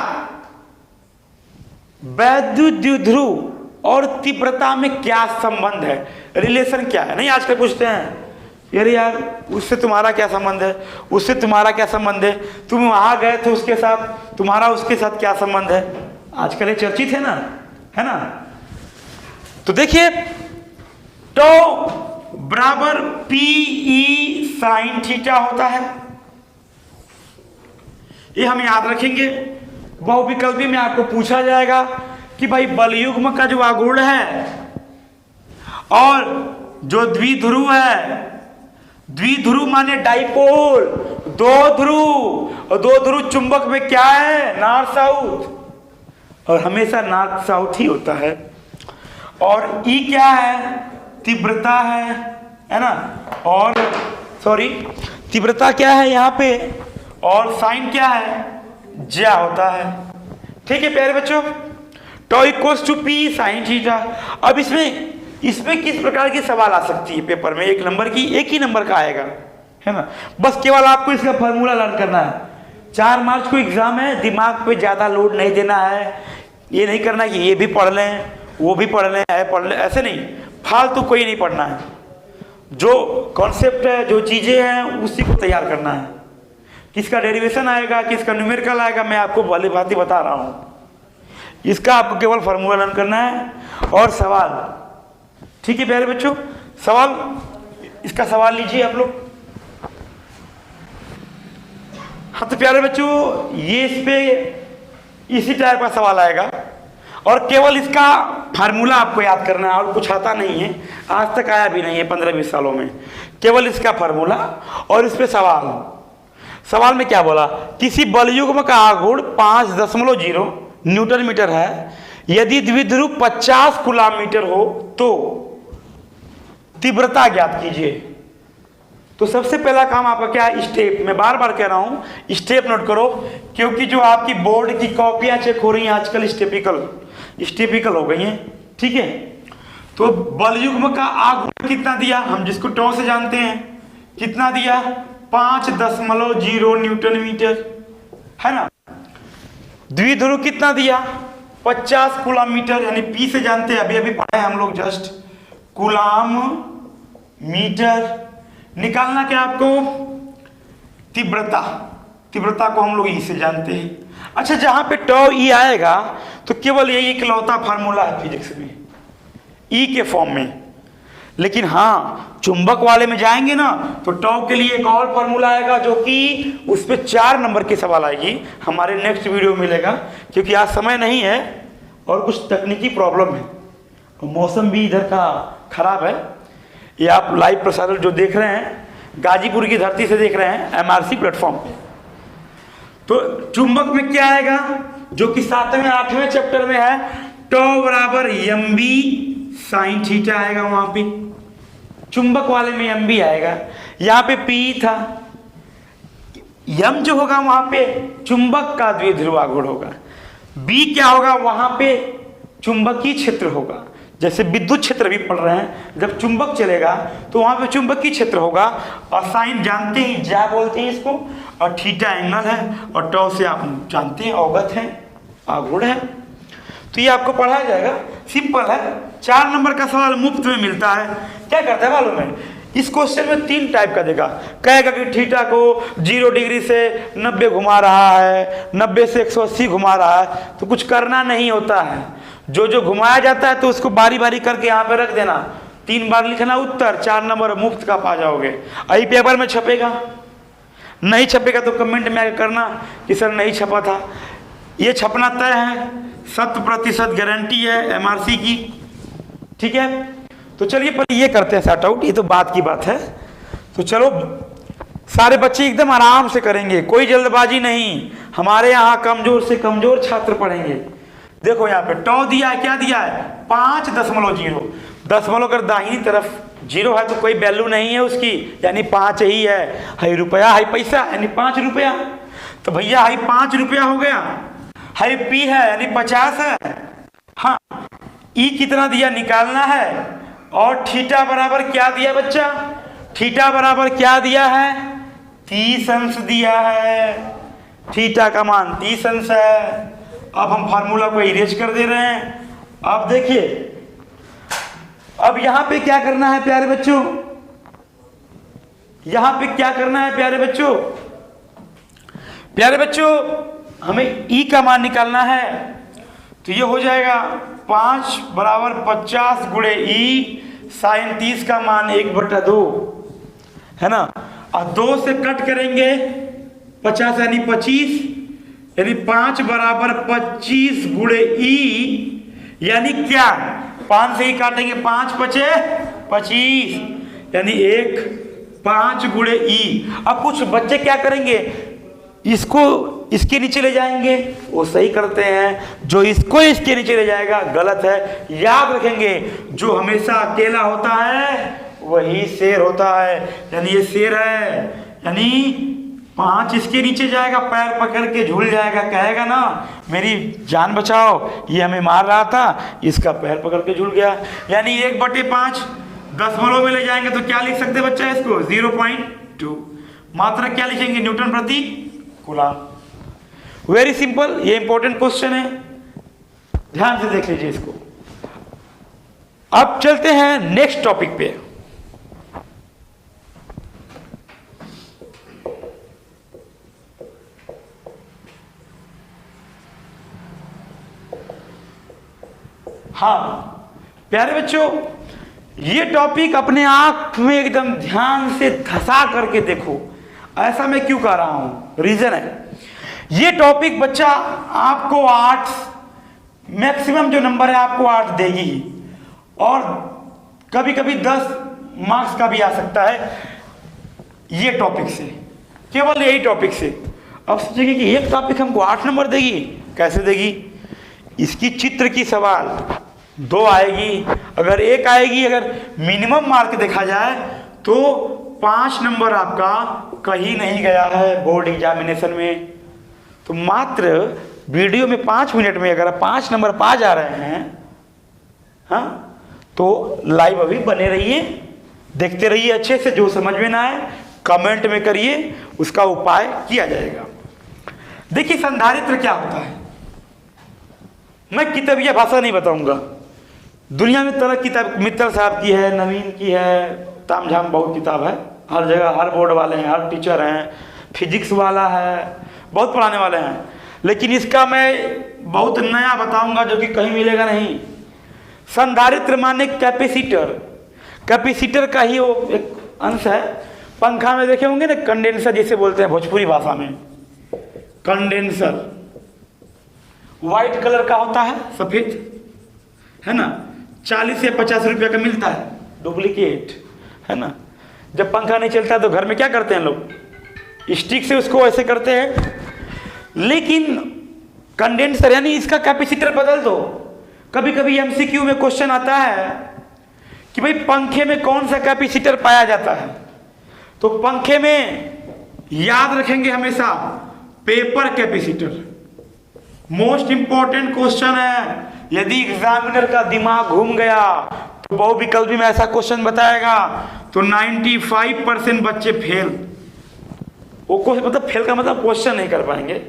वैद्युत द्विध्रुव और तीव्रता में क्या संबंध है? रिलेशन क्या है? नहीं, आजकल पूछते हैं यार उससे तुम्हारा क्या संबंध है, उससे तुम्हारा क्या संबंध है, तुम वहां गए थे उसके साथ, तुम्हारा उसके साथ क्या संबंध है? आजकल ये चर्चित है ना, है ना। तो देखिए, टॉ बराबर पीई साइन थीटा होता है। ये हम याद रखेंगे। बहुविकल्पी में आपको पूछा जाएगा कि भाई बलयुग्म का जो आघूर्ण है और जो द्विध्रुव है, द्विध्रुव माने डाइपोल, दो ध्रुव, और दो ध्रुव चुंबक में क्या है? नॉर्थ साउथ, और हमेशा नॉर्थ साउथ ही होता है। और ई क्या है? तीव्रता है ना। और सॉरी, तीव्रता क्या है यहाँ पे? और साइन क्या है? ज्या होता है। ठीक है प्यारे बच्चों, tau equals to P sine theta. अब इसमें किस प्रकार की सवाल आ सकती है पेपर में? एक नंबर की, एक ही नंबर का आएगा, है ना। बस केवल आपको इसका फॉर्मूला लर्न करना है। 4 मार्च को एग्जाम है, दिमाग पे ज्यादा लोड नहीं देना है। ये नहीं करना कि ये भी पढ़ लें, वो भी पढ़ लें, ऐसे नहीं, फालतू कोई नहीं पढ़ना है। जो कॉन्सेप्ट है, जो चीजें हैं, उसी को तैयार करना है। किसका डेरिवेशन आएगा, किसका न्यूमेरिकल आएगा, मैं आपको भली भांति बता रहा हूं। इसका आपको केवल फॉर्मूला लर्न करना है और सवाल। ठीक है प्यारे बच्चों, सवाल, इसका सवाल लीजिए आप लोग। हाँ तो प्यारे बच्चों, ये इस पे इसी टाइप का सवाल आएगा और केवल इसका फार्मूला आपको याद करना है और कुछ आता नहीं है, आज तक आया भी नहीं है 15-20 सालों में। केवल इसका फार्मूला और इस पे सवाल में क्या बोला? किसी बलयुग्म का आघूर्ण 5.0 न्यूटन मीटर है, यदि द्विध्रुव 50 कूलम मीटर हो तो तीव्रता ज्ञात कीजिए। तो सबसे पहला काम आपका क्या है? स्टेप। मैं बार बार कह रहा हूं, स्टेप नोट करो, क्योंकि जो आपकी बोर्ड की कॉपियां चेक हो रही हैं आजकल स्टेपिकल हो गई हैं। ठीक है, तो बलयुग्म का आघूर्ण कितना दिया? हम जिसको टॉ से जानते हैं, कितना दिया? 5.0 न्यूटन मीटर, है ना। द्विध्रुव कितना दिया? 50 कूलम मीटर, यानी पी से जानते हैं, अभी पढ़े हम लोग जस्ट। कूलम मीटर निकालना क्या आपको? तीव्रता को हम लोग ई से जानते हैं। अच्छा, जहां पे टॉ ई आएगा तो केवल यही इकलौता फार्मूला है फिजिक्स में, ई के फॉर्म में। लेकिन हाँ, चुंबक वाले में जाएंगे ना तो टॉ के लिए एक और फार्मूला आएगा, जो कि उस पर 4 नंबर की सवाल आएगी। हमारे नेक्स्ट वीडियो मिलेगा, क्योंकि आज समय नहीं है और कुछ तकनीकी प्रॉब्लम है, मौसम भी इधर का खराब है। ये आप लाइव प्रसारण जो देख रहे हैं, गाजीपुर की धरती से देख रहे हैं, MRC प्लेटफॉर्म पे। तो चुंबक में क्या आएगा, जो कि 7वें 8वें चैप्टर में है? टॉ बराबर mb साइन थीटा आएगा। वहां पे चुंबक वाले में mb आएगा, यहाँ पे p था। यम जो होगा वहां पे चुंबक का द्विध्रुव आघूर्ण होगा। बी क्या होगा, वहां पे चुंबकीय क्षेत्र होगा। जैसे विद्युत क्षेत्र भी पढ़ रहे हैं, जब चुंबक चलेगा तो वहां पे चुंबकीय क्षेत्र होगा। और साइन जानते ही ज्या बोलते हैं इसको, और थीटा एंगल है, और टॉ से आप जानते हैं अवगत हैं, आघूर्ण है। तो ये आपको पढ़ाया जाएगा, सिंपल है। 4 नंबर का सवाल मुफ्त में मिलता है। क्या करता है मालूम है, इस क्वेश्चन में 3 टाइप का देगा। कहेगा कि थीटा को 0 डिग्री से 90 घुमा रहा है, 90 से 180 घुमा रहा है, तो कुछ करना नहीं होता है। जो जो घुमाया जाता है तो उसको बारी बारी करके यहाँ पे रख देना, 3 बार लिखना उत्तर, 4 नंबर मुफ्त का पा जाओगे। अभी पेपर में छपेगा, नहीं छपेगा तो कमेंट में आके करना कि सर नहीं छपा था। ये छपना तय है, 100% गारंटी है MRC की, ठीक है। तो चलिए पर ये करते हैं सॉर्ट आउट, ये तो बात की बात है। तो चलो सारे बच्चे एकदम आराम से करेंगे, कोई जल्दबाजी नहीं। हमारे यहाँ कमजोर से कमजोर छात्र पढ़ेंगे। देखो यहाँ पे टॉ दिया है, क्या दिया है 5.0। दशमलव कर दाहिनी तरफ 0 है तो कोई वैल्यू नहीं है उसकी, यानी 5 ही है। हाई रुपया हाई पैसा यानी 5 रुपया, तो भैया हाई 5 रुपया हो गया। हाई पी है यानी 50 है। हाँ, ई कितना दिया निकालना है। और थीटा बराबर क्या दिया बच्चा, थीटा बराबर क्या दिया है 30 अंश दिया है। थीटा का मान 30 अंश है। अब हम फार्मूला को इरेज कर दे रहे हैं। अब देखिए, अब यहां पे क्या करना है प्यारे बच्चों, यहां पे क्या करना है प्यारे बच्चों, प्यारे बच्चों हमें ई का मान निकालना है। तो ये हो जाएगा 5 बराबर 50 गुणे ई साइन 30 का मान 1/2 है ना। और 2 से कट करेंगे 50 यानी 25, यानी 5 बराबर 25 गुणे ई, यानी क्या 5 से ही काटेंगे, 5 पचे 25, यानी 1 5 गुणे ई। अब कुछ बच्चे क्या करेंगे, इसको इसके नीचे ले जाएंगे, वो सही करते हैं। जो इसको इसके नीचे ले जाएगा गलत है। याद रखेंगे, जो हमेशा अकेला होता है वही शेर होता है। यानी ये शेर है, यानी 5 इसके नीचे जाएगा, पैर पकड़ के झूल जाएगा, कहेगा ना मेरी जान बचाओ, ये हमें मार रहा था, इसका पैर पकड़ के झूल गया। यानी 1/5 दशमलव में ले जाएंगे तो क्या लिख सकते बच्चा इसको 0.2। मात्रा क्या लिखेंगे न्यूटन प्रति कूलम। वेरी सिंपल, ये इंपॉर्टेंट क्वेश्चन है, ध्यान से देख लीजिए इसको। अब चलते हैं नेक्स्ट टॉपिक पे। हाँ प्यारे बच्चों, ये टॉपिक अपने आंख में एकदम ध्यान से धंसा करके देखो। ऐसा मैं क्यों कह रहा हूं, रीजन है, ये टॉपिक बच्चा आपको 8 मैक्सिमम जो नंबर है आपको 8 देगी, और कभी कभी 10 मार्क्स का भी आ सकता है ये टॉपिक से, केवल यही टॉपिक से। अब सोचेंगे कि एक टॉपिक हमको 8 नंबर देगी, कैसे देगी। इसकी चित्र की सवाल 2 आएगी, अगर 1 आएगी, अगर मिनिमम मार्क देखा जाए तो 5 नंबर आपका कहीं नहीं गया है बोर्ड एग्जामिनेशन में। तो मात्र वीडियो में 5 मिनट में अगर 5 नंबर पा जा रहे हैं, हाँ, तो लाइव अभी बने रहिए, देखते रहिए अच्छे से। जो समझ में ना आए कमेंट में करिए, उसका उपाय किया जाएगा। देखिए संधारित्र क्या होता है, मैं किताबिया भाषा नहीं बताऊंगा। दुनिया में तरह किताब मित्तल साहब की है, नवीन की है, ताम झाम बहुत किताब है, हर जगह हर बोर्ड वाले हैं, हर टीचर हैं, फिजिक्स वाला है, बहुत पढ़ाने वाले हैं। लेकिन इसका मैं बहुत नया बताऊंगा जो कि कहीं मिलेगा नहीं। संधारित्र माने कैपेसिटर, कैपेसिटर का ही वो एक अंश है। पंखा में देखे होंगे ना कंडेंसर जिसे बोलते हैं भोजपुरी भाषा में, कंडेंसर व्हाइट कलर का होता है, सफेद है ना, 40 या 50 रुपये का मिलता है डुप्लीकेट, है ना। जब पंखा नहीं चलता तो घर में क्या करते हैं लोग, स्टिक से उसको ऐसे करते हैं। लेकिन कंडेंसर यानी इसका कैपेसिटर बदल दो। कभी कभी एमसीक्यू में क्वेश्चन आता है कि भाई पंखे में कौन सा कैपेसिटर पाया जाता है, तो पंखे में याद रखेंगे हमेशा paper capacitor most important question है। यदि एग्जामिनर का दिमाग घूम गया तो बहुविकल्पी में ऐसा क्वेश्चन बताएगा तो 95% बच्चे फेल। वो मतलब फेल का मतलब क्वेश्चन नहीं कर पाएंगे।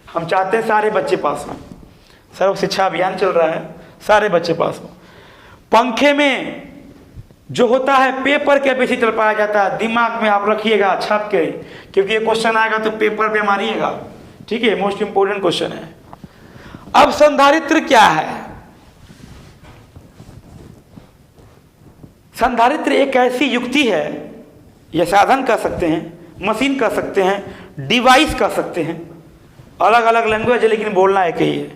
हम चाहते हैं सारे बच्चे पास हों, सर्व शिक्षा अभियान चल रहा है, सारे बच्चे पास हों। पंखे में जो होता है पेपर कैपेसिटर पाया जाता है, दिमाग में आप रखिएगा छाप के, क्योंकि ये क्वेश्चन आएगा तो पेपर पे मारिएगा, ठीक है, मोस्ट इंपोर्टेंट क्वेश्चन है। अब संधारित्र क्या है? संधारित्र एक ऐसी युक्ति है, यह साधन कह सकते हैं, मशीन कह सकते हैं, डिवाइस कह सकते हैं, अलग अलग लैंग्वेज है लेकिन बोलना एक ही है।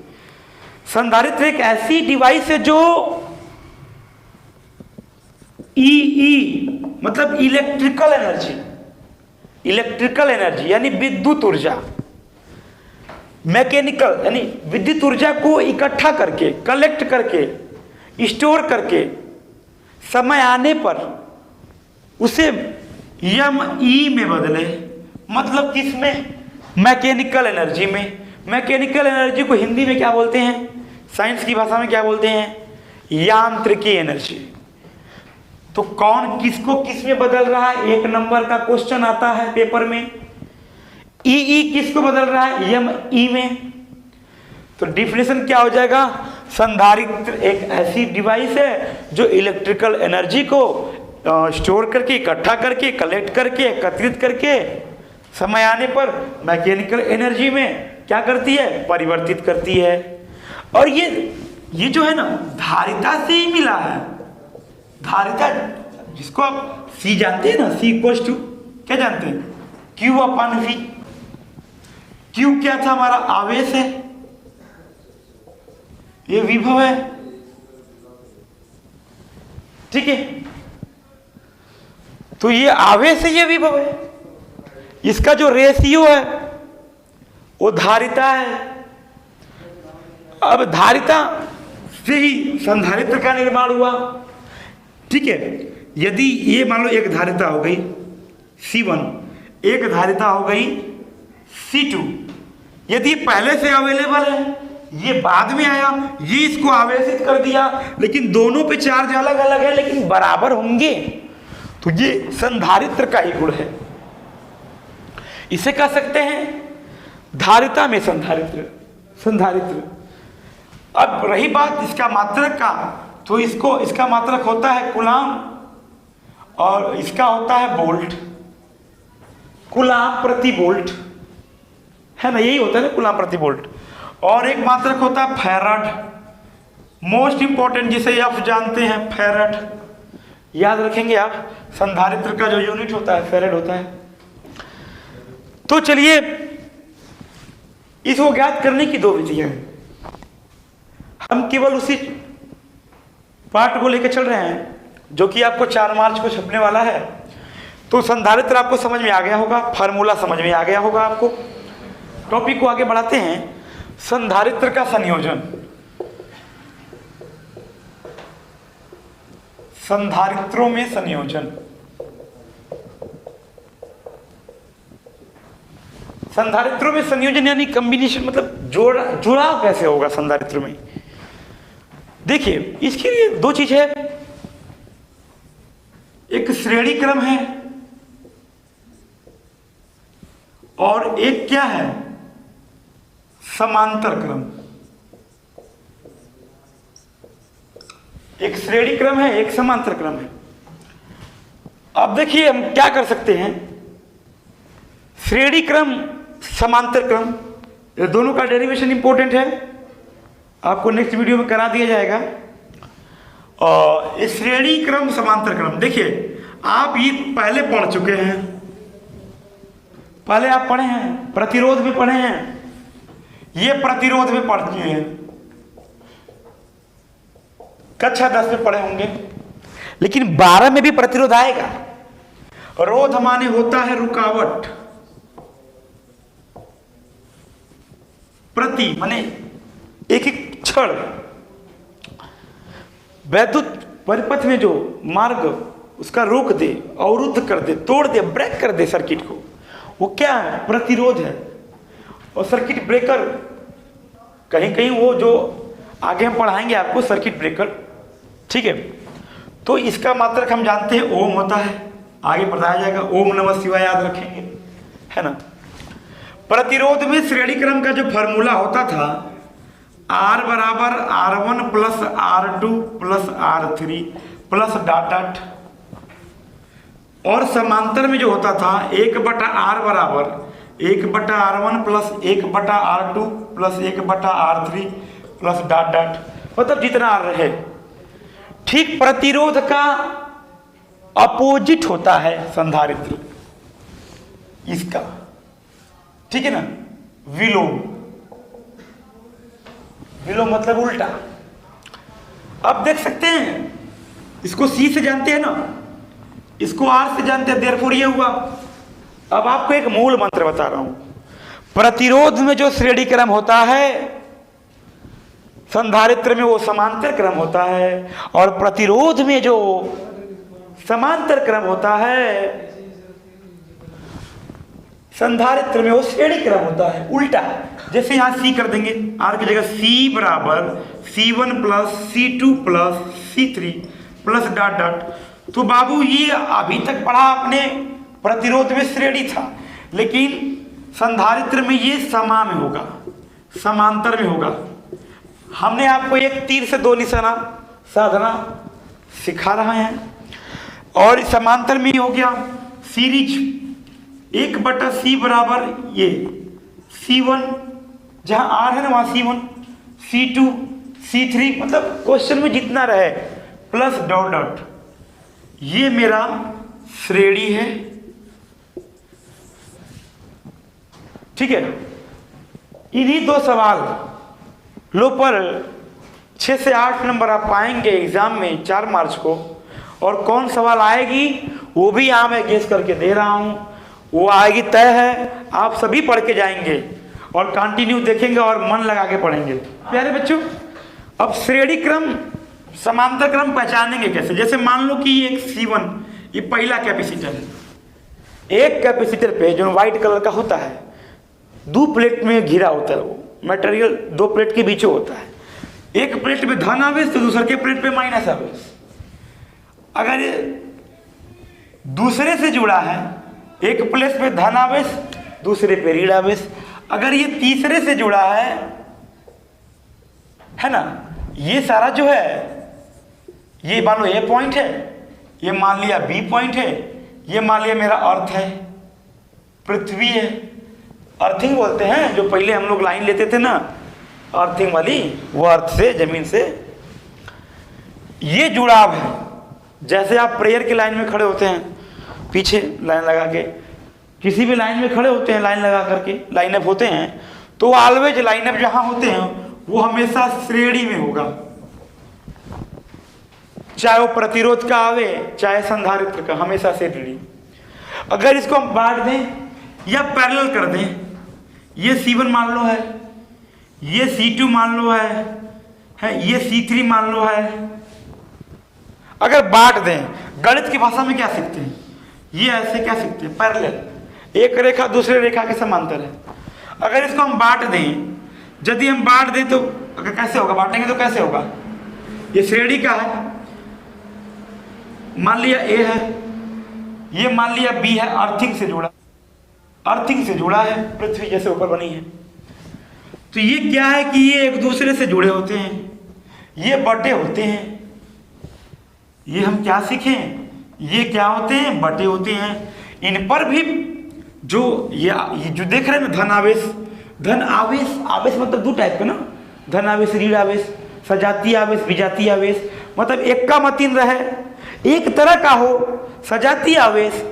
संधारित्र एक ऐसी डिवाइस है जो मतलब इलेक्ट्रिकल एनर्जी यानी विद्युत ऊर्जा, मैकेनिकल यानी विद्युत ऊर्जा को इकट्ठा करके, कलेक्ट करके, स्टोर करके समय आने पर उसे एम.ई में बदले। मतलब किसमें? मैकेनिकल एनर्जी में। मैकेनिकल एनर्जी को हिंदी में क्या बोलते हैं, साइंस की भाषा में क्या बोलते हैं? यांत्रिकी एनर्जी। तो कौन किसको किस में बदल रहा है? एक नंबर का क्वेश्चन आता है पेपर में, ई किसको बदल रहा है? एम.ई में। तो डिफिनेशन क्या हो जाएगा? संधारित्र एक ऐसी डिवाइस है जो इलेक्ट्रिकल एनर्जी को स्टोर करके, इकट्ठा करके, कलेक्ट करके, एकत्रित करके समय आने पर मैकेनिकल एनर्जी में क्या करती है? परिवर्तित करती है। और ये जो है ना, धारिता से ही मिला है। धारिता जिसको आप सी जानते हैं ना, सी इक्वल्स टू क्या जानते हैं? Q upon we. क्यू क्या था? हमारा आवेश है, ये विभव है, ठीक है। तो ये आवेश है, ये विभव है। इसका जो रेशियो है वो धारिता है। अब धारिता से ही संधारित्र का निर्माण हुआ, ठीक है। यदि ये मान लो एक धारिता हो गई C1, एक धारिता हो गई C2। यदि पहले से अवेलेबल है, ये बाद में आया, ये इसको आवेशित कर दिया, लेकिन दोनों पे चार्ज अलग अलग है लेकिन बराबर होंगे, तो ये संधारित्र का ही गुण है। इसे कह सकते हैं धारिता में संधारित्र। अब रही बात इसका मात्रक का, तो इसका मात्रक होता है कूलाम और इसका होता है वोल्ट। कूलाम प्रति वोल्ट है ना, यही होता है ना, कूलाम प्रति वोल्ट। और एक मात्रक होता है फैराड, मोस्ट इंपॉर्टेंट, जिसे आप जानते हैं फैराड। याद रखेंगे आप, संधारित्र का जो यूनिट होता है फैराड होता है। तो चलिए, इसको ज्ञात करने की दो विधियां हैं। हम केवल उसी पार्ट को लेकर चल रहे हैं जो कि आपको 4 मार्च को छपने वाला है। तो संधारित्र आपको समझ में आ गया होगा, फार्मूला समझ में आ गया होगा आपको। टॉपिक को आगे बढ़ाते हैं। संधारित्र का संयोजन, संधारित्रों में संयोजन। संधारित्रों में संयोजन यानी कॉम्बिनेशन, मतलब जुड़ाव कैसे होगा संधारित्र में? देखिए, इसके लिए दो चीज है, एक श्रेणी क्रम है और एक क्या है? समांतर क्रम। एक श्रेणी क्रम है, एक समांतर क्रम है। अब देखिए हम क्या कर सकते हैं, श्रेणी क्रम, समांतर क्रम, ये दोनों का डेरिवेशन इंपॉर्टेंट है, आपको नेक्स्ट वीडियो में करा दिया जाएगा। और श्रेणी क्रम, समांतर क्रम, देखिए आप ये पहले पढ़ चुके हैं, पहले आप पढ़े हैं, प्रतिरोध में पढ़े हैं, ये प्रतिरोध में पढ़ चुके हैं, कक्षा 10 में पढ़े होंगे। लेकिन 12 में भी प्रतिरोध आएगा। रोध माने होता है रुकावट, प्रति माने एक एक क्षण वैद्युत परिपथ में जो मार्ग उसका रोक दे, अवरुद्ध कर दे, तोड़ दे, ब्रेक कर दे सर्किट को, वो क्या है? प्रतिरोध है। और सर्किट ब्रेकर कहीं कहीं वो जो आगे हम पढ़ाएंगे आपको सर्किट ब्रेकर, ठीक है। तो इसका मात्रक हम जानते हैं ओम होता है, आगे बताया जाएगा। ओम नमः शिवाय याद रखेंगे, है ना। प्रतिरोध में श्रेणी क्रम का जो फॉर्मूला होता था R बराबर R1 plus R2 plus R3 plus dot dot, और समांतर में जो होता था 1/R बराबर 1/R1 plus 1/R2 plus 1/R3 plus dot dot, मतलब जितना R रहे। ठीक प्रतिरोध का अपोजिट होता है संधारित्र, इसका, ठीक है ना। विलोम, विलोम मतलब उल्टा। अब देख सकते हैं, इसको C से जानते हैं ना, इसको R से जानते हैं, देयरफॉर ये हुआ। अब आपको एक मूल मंत्र बता रहा हूं। प्रतिरोध में जो श्रेणी क्रम होता है, संधारित्र में वो समांतर क्रम होता है, और प्रतिरोध में जो समांतर क्रम होता है, संधारित्र में वो श्रेणी क्रम होता है, उल्टा। जैसे यहां C कर देंगे, R की जगह C बराबर C1 plus C2 plus C3 plus dot dot. तो बाबू ये अभी तक पढ़ा आपने, प्रतिरोध में श्रेणी था, लेकिन संधारित्र में ये समा में होगा, समांतर में होगा। हमने आपको एक तीर से दो निशाना साधना सिखा रहा है, और समांतर में हो गया सीरीज 1/C बराबर ये C1, जहां R है ना वहां C1, C2, C3, मतलब क्वेश्चन में जितना रहे प्लस डॉट डॉट। ये मेरा श्रेणी है, ठीक है। इन्हीं दो सवाल लो पर 6 से 8 नंबर आप पाएंगे एग्जाम में 4 मार्च को, और कौन सवाल आएगी वो भी यहाँ मैं गेस करके दे रहा हूँ, वो आएगी तय है। आप सभी पढ़ के जाएंगे और कंटिन्यू देखेंगे और मन लगा के पढ़ेंगे। प्यारे बच्चों, अब श्रेणी क्रम समांतर क्रम पहचानेंगे कैसे? जैसे मान लो कि एक C1 ये पहला कैपेसिटर है, एक कैपेसिटर पे जो व्हाइट कलर का होता है, 2 प्लेट में घिरा होता है, वो मटेरियल 2 प्लेट के बीच होता है। एक प्लेट में धन आवेश तो दूसरे के प्लेट पे माइनस आवेश। अगर ये दूसरे से जुड़ा है, एक प्लेट पे धन आवेश दूसरे पे ऋण आवेश। अगर ये तीसरे से जुड़ा है ना, ये सारा जो है, ये मान लो A पॉइंट है, ये मान लिया B पॉइंट है, ये मान लिया मेरा अर्थ है, पृथ्वी है। अर्थिंग बोलते हैं, जो पहले हम लोग लाइन लेते थे ना अर्थिंग वाली, वो अर्थ से, जमीन से। ये जुड़ाव है। जैसे आप प्रेयर की लाइन में खड़े होते हैं, पीछे लाइन लगा के, किसी भी लाइन में खड़े होते हैं, लाइन लगा करके लाइनअप होते हैं, तो ऑलवेज लाइनअप जहां होते हैं वो हमेशा श्रेणी में होगा, चाहे वो प्रतिरोध का आवे चाहे संधारित्र का, हमेशा श्रेणी। अगर इसको हम बांट दें या पैरेलल कर दें, ये C1 मान लो है, ये C2 मान लो है, ये C3 मान लो है। अगर बांट दें, गणित की भाषा में क्या सीखते हैं, ये ऐसे क्या सीखते हैं, पैरेलल, एक रेखा दूसरे रेखा के समांतर है। अगर इसको हम बांट दें, यदि हम बांट दें तो अगर कैसे होगा, बांटेंगे तो कैसे होगा, ये श्रेणी का है, मान लिया A है, ये मान लिया B है, अर्थिंग से जुड़ा, अर्थिंग से जुड़ा है, पृथ्वी जैसे ऊपर बनी है। तो ये क्या है कि ये एक दूसरे से जुड़े होते हैं, ये बटे होते हैं। ये हम क्या सीखें, ये क्या होते हैं, बटे होते हैं। इन पर भी जो ये जो देख रहे हैं ना, धन आवेश, धन आवेश, आवेश मतलब 2 टाइप का ना, धन आवेश ऋण आवेश, सजातीय आवेश विजातीय आवेश। मतलब एक का मतीन रहे, एक तरह का हो सजातीय आवेश,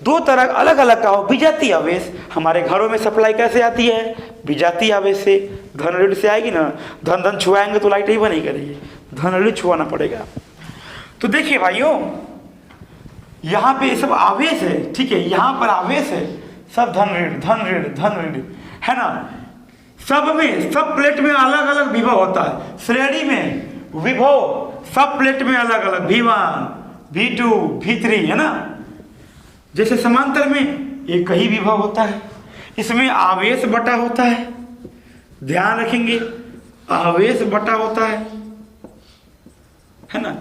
2 तरह अलग अलग का हो विजातीय आवेश। हमारे घरों में सप्लाई कैसे आती है, विजातीय आवेश से। धन ऋण से आएगी ना, धन धन छुआएंगे तो लाइट ही बनी करेगी, धन ऋण छुआना पड़ेगा। तो देखिए भाइयों, यहाँ पे सब आवेश है, ठीक है, यहाँ पर आवेश है, सब धन ऋण धन ऋण धन ऋण है ना। सब में, सब प्लेट में अलग अलग विभव होता है। श्रेणी में विभव सब प्लेट में अलग अलग, V1 V2 V3 है ना। जैसे समांतर में एक ही विभव होता है। इसमें आवेश बटा होता है, ध्यान रखेंगे, आवेश बटा होता है ना।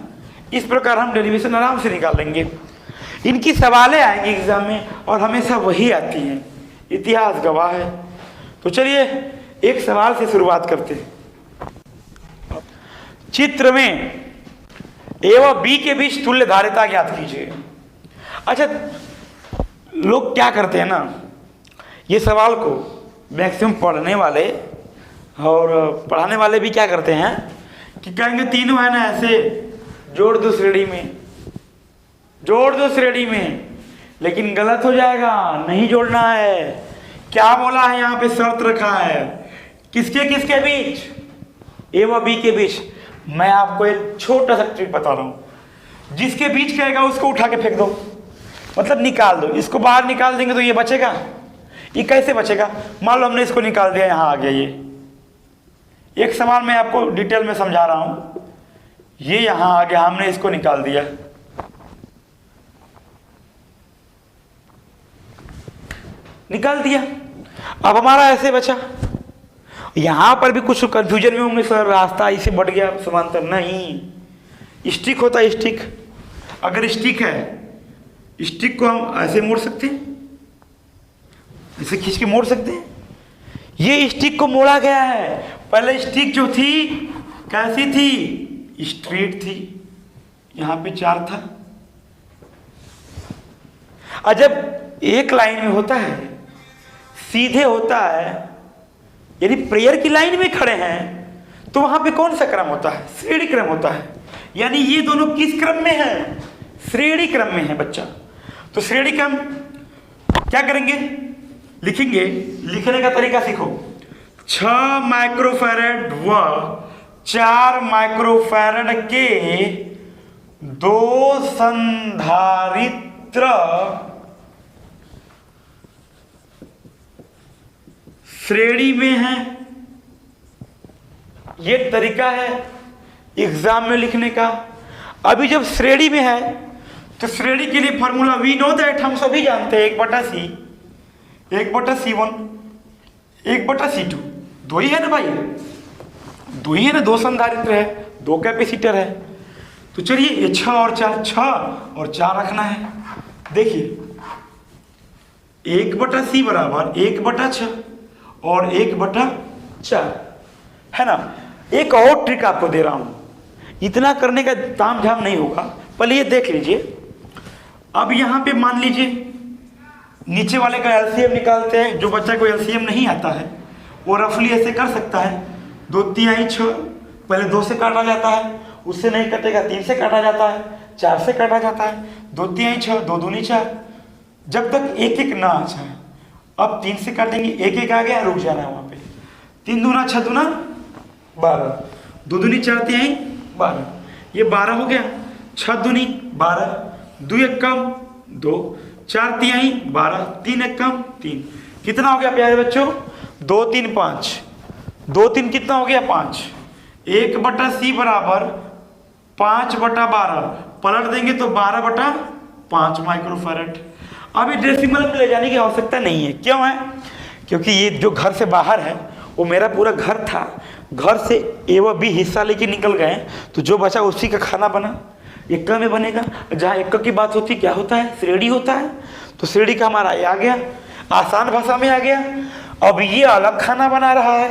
इस प्रकार हम डेरिवेशन आराम से निकाल लेंगे। इनकी सवालें आएंगी एग्जाम में और हमेशा वही आती हैं, इतिहास गवाह है। तो चलिए एक सवाल से शुरुआत करते हैं। चित्र में ए व बी के बीच तुल्य धारिता ज्ञात कीजिए। अच्छा, लोग क्या करते हैं ना, ये सवाल को मैक्सिमम पढ़ने वाले और पढ़ाने वाले भी क्या करते हैं कि कहेंगे तीनों है ना ऐसे जोड़ दो श्रेणी में, जोड़ दो श्रेणी में, लेकिन गलत हो जाएगा, नहीं जोड़ना है। क्या बोला है यहाँ पे, शर्त रखा है किसके किसके बीच, ए व बी के बीच। मैं आपको एक छोटा सा ट्रिक बता रहा हूं, जिसके बीच कहेगा उसको उठा के फेंक दो, मतलब निकाल दो। इसको बाहर निकाल देंगे तो ये बचेगा, ये कैसे बचेगा। मान लो हमने इसको निकाल दिया, यहां आ गया। ये एक सवाल मैं आपको डिटेल में समझा रहा हूं, ये यहां आ गया, हमने इसको निकाल दिया, निकाल दिया। अब हमारा ऐसे बचा। यहां पर भी कुछ कंफ्यूजन में होंगे, सर रास्ता इसे बढ़ गया समांतर, नहीं, स्टिक होता है स्टिक। अगर स्टिक है, स्टिक को हम ऐसे मोड़ सकते हैं, ऐसे खींच के मोड़ सकते हैं। ये स्टिक को मोड़ा गया है। पहले स्टिक जो थी कैसी थी, स्ट्रेट थी, यहां पे 4 था। और जब एक लाइन में होता है, सीधे होता है, यदि प्रेयर की लाइन में खड़े हैं तो वहां पे कौन सा क्रम होता है, श्रेणी क्रम होता है। यानी ये दोनों किस क्रम में है, श्रेणी क्रम में है बच्चा। तो श्रेणी क्रम क्या करेंगे, लिखेंगे, लिखने का तरीका सीखो। 6 माइक्रोफैरड व 4 माइक्रोफैरड के 2 संधारित्र श्रेणी में है। ये तरीका है एग्जाम में लिखने का। अभी जब श्रेणी में है तो श्रेणी के लिए फॉर्मूला वी नो दैट, हम सभी जानते हैं, 1/c, 1/c1, 1/c2, 2 ही है ना भाई, 2 ही है ना, 2 संधारित्र है, 2 कैपेसिटर है। तो चलिए ये 6 और 4, 6 और 4 रखना है। देखिए 1/c बराबर 1/6 और 1/4 है ना। एक और ट्रिक आपको दे रहा हूं, इतना करने का ताम झाम नहीं होगा, पहले ये देख लीजिए। अब यहां पे मान लीजिए नीचे वाले का एलसीएम निकालते हैं। जो बच्चा को एलसीएम नहीं आता है वो रफली ऐसे कर सकता है, 2 3 6, पहले 2 से काटा जाता है, उससे नहीं कटेगा 3 से काटा जाता है, 4 से काटा जाता है, 2 3 6, 2 दूनी 4, जब तक 1 1 ना आ जाए। अब 3 से काटेंगे, 1 1 आ गया, रुक जाना है वहां पे। 3 दूना 6 दूना 12, 2 दूनी 4 3 12, ये 12 हो गया। 6 दूनी 12, 2 1 कम 2, 4 3 12, 3 1 कम 3। कितना हो गया प्यारे बच्चों, 2 3 5, 2 3 कितना हो गया 5। 1/c बराबर 5/12, पलट देंगे तो 12/5 माइक्रोफैरड। अभी डेसिमल में ले जाने की आवश्यकता नहीं है। क्यों है, क्योंकि ये जो घर से बाहर है वो मेरा पूरा घर था, घर से ए व बी हिस्सा लेके निकल गए, तो जो बचा उसी का खाना बना, एक में बनेगा। जहाँ एक की बात होती क्या होता है, श्रेणी होता है, तो श्रेणी का हमारा ये आ गया, आसान भाषा में आ गया। अब ये अलग खाना बना रहा है,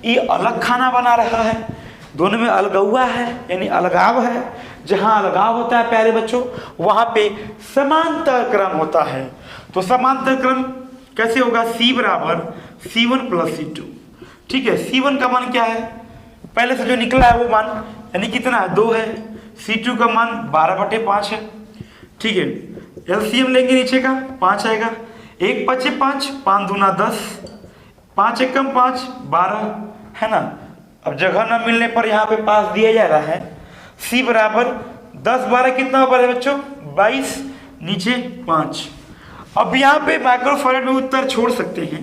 ये अलग खाना बना रहा है, दोनों में अलगुआ है, यानी अलगाव है। जहाँ अलगाव होता है प्यारे बच्चों, वहाँ पे समांतर क्रम होता है। तो समांतर क्रम कैसे होगा, C बराबर C1 + C2। ठीक है, C1 का मान क्या है, पहले से जो निकला है वो मान, यानी कितना है 2 है। C2 का मान 12/5 है। ठीक है, एलसीएम लेंगे, नीचे का 5 आएगा, 1 5 5, 5 दूना 10, 5 1 5 12 है ना। अब जगह न मिलने पर यहाँ पे पास दिया जा रहा है। C बराबर 10 12 कितना होगा बच्चों, 22, नीचे 5। अब यहाँ पे माइक्रोफैरड में उत्तर छोड़ सकते हैं,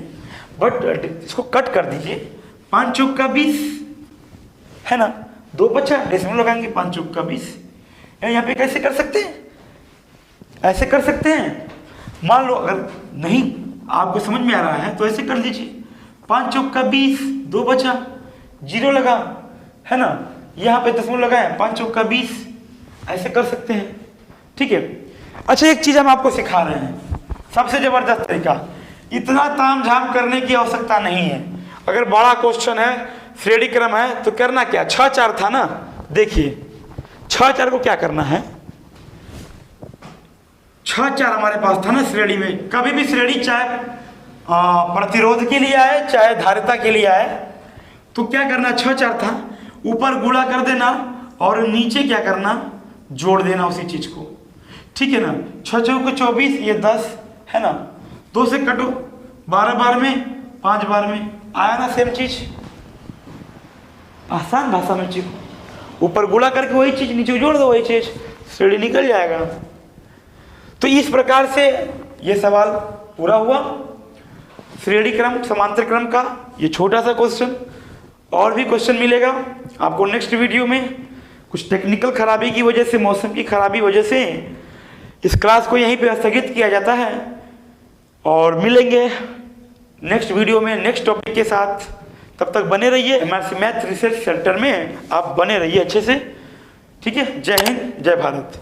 बट इसको कट कर दीजिए। 5 चौक का 20 है ना, 2 बचा, डेसिमल लगाएंगे, 5 चौक का 20। यहाँ पे कैसे कर सकते हैं, ऐसे कर सकते हैं। मान लो अगर नहीं आपको समझ में आ रहा है तो ऐसे कर लीजिए, 5 चौक का 20, 2 बचा, 0 लगा, है ना, यहाँ पे दशमलव लगाए, 5 चौक का 20, ऐसे कर सकते हैं, ठीक है। अच्छा, एक चीज हम आपको सिखा रहे हैं, सबसे जबरदस्त तरीका, इतना तामझाम करने की आवश्यकता नहीं है। अगर बड़ा क्वेश्चन है, श्रेणी क्रम है, तो करना क्या, 6 4 था ना, देखिए 6 4 को क्या करना है, 6 4 हमारे पास था ना श्रेणी में, कभी भी श्रेणी चाहे प्रतिरोध के लिए आए चाहे धारिता के लिए आए, तो क्या करना, 6 4 था, ऊपर गुणा कर देना और नीचे क्या करना, जोड़ देना उसी चीज को, ठीक है ना। 6 चौक 24, ये 10 है ना, 2 से कटो, 12 बार में, 5 बार में, आया ना सेम चीज, आसान भाषा में चीज, ऊपर गुणा करके वही चीज, नीचे जोड़ दो वही चीज, श्रेणी निकल जाएगा। तो इस प्रकार से ये सवाल पूरा हुआ श्रेणी क्रम समांतर क्रम का, ये छोटा सा क्वेश्चन। और भी क्वेश्चन मिलेगा आपको नेक्स्ट वीडियो में। कुछ टेक्निकल खराबी की वजह से, मौसम की खराबी वजह से इस क्लास को यहीं पे स्थगित किया जाता है, और मिलेंगे नेक्स्ट वीडियो में नेक्स्ट टॉपिक के साथ। तब तक बने रहिए एमआरसी मैथ रिसर्च सेंटर में, आप बने रहिए अच्छे से, ठीक है। जय हिंद, जय भारत।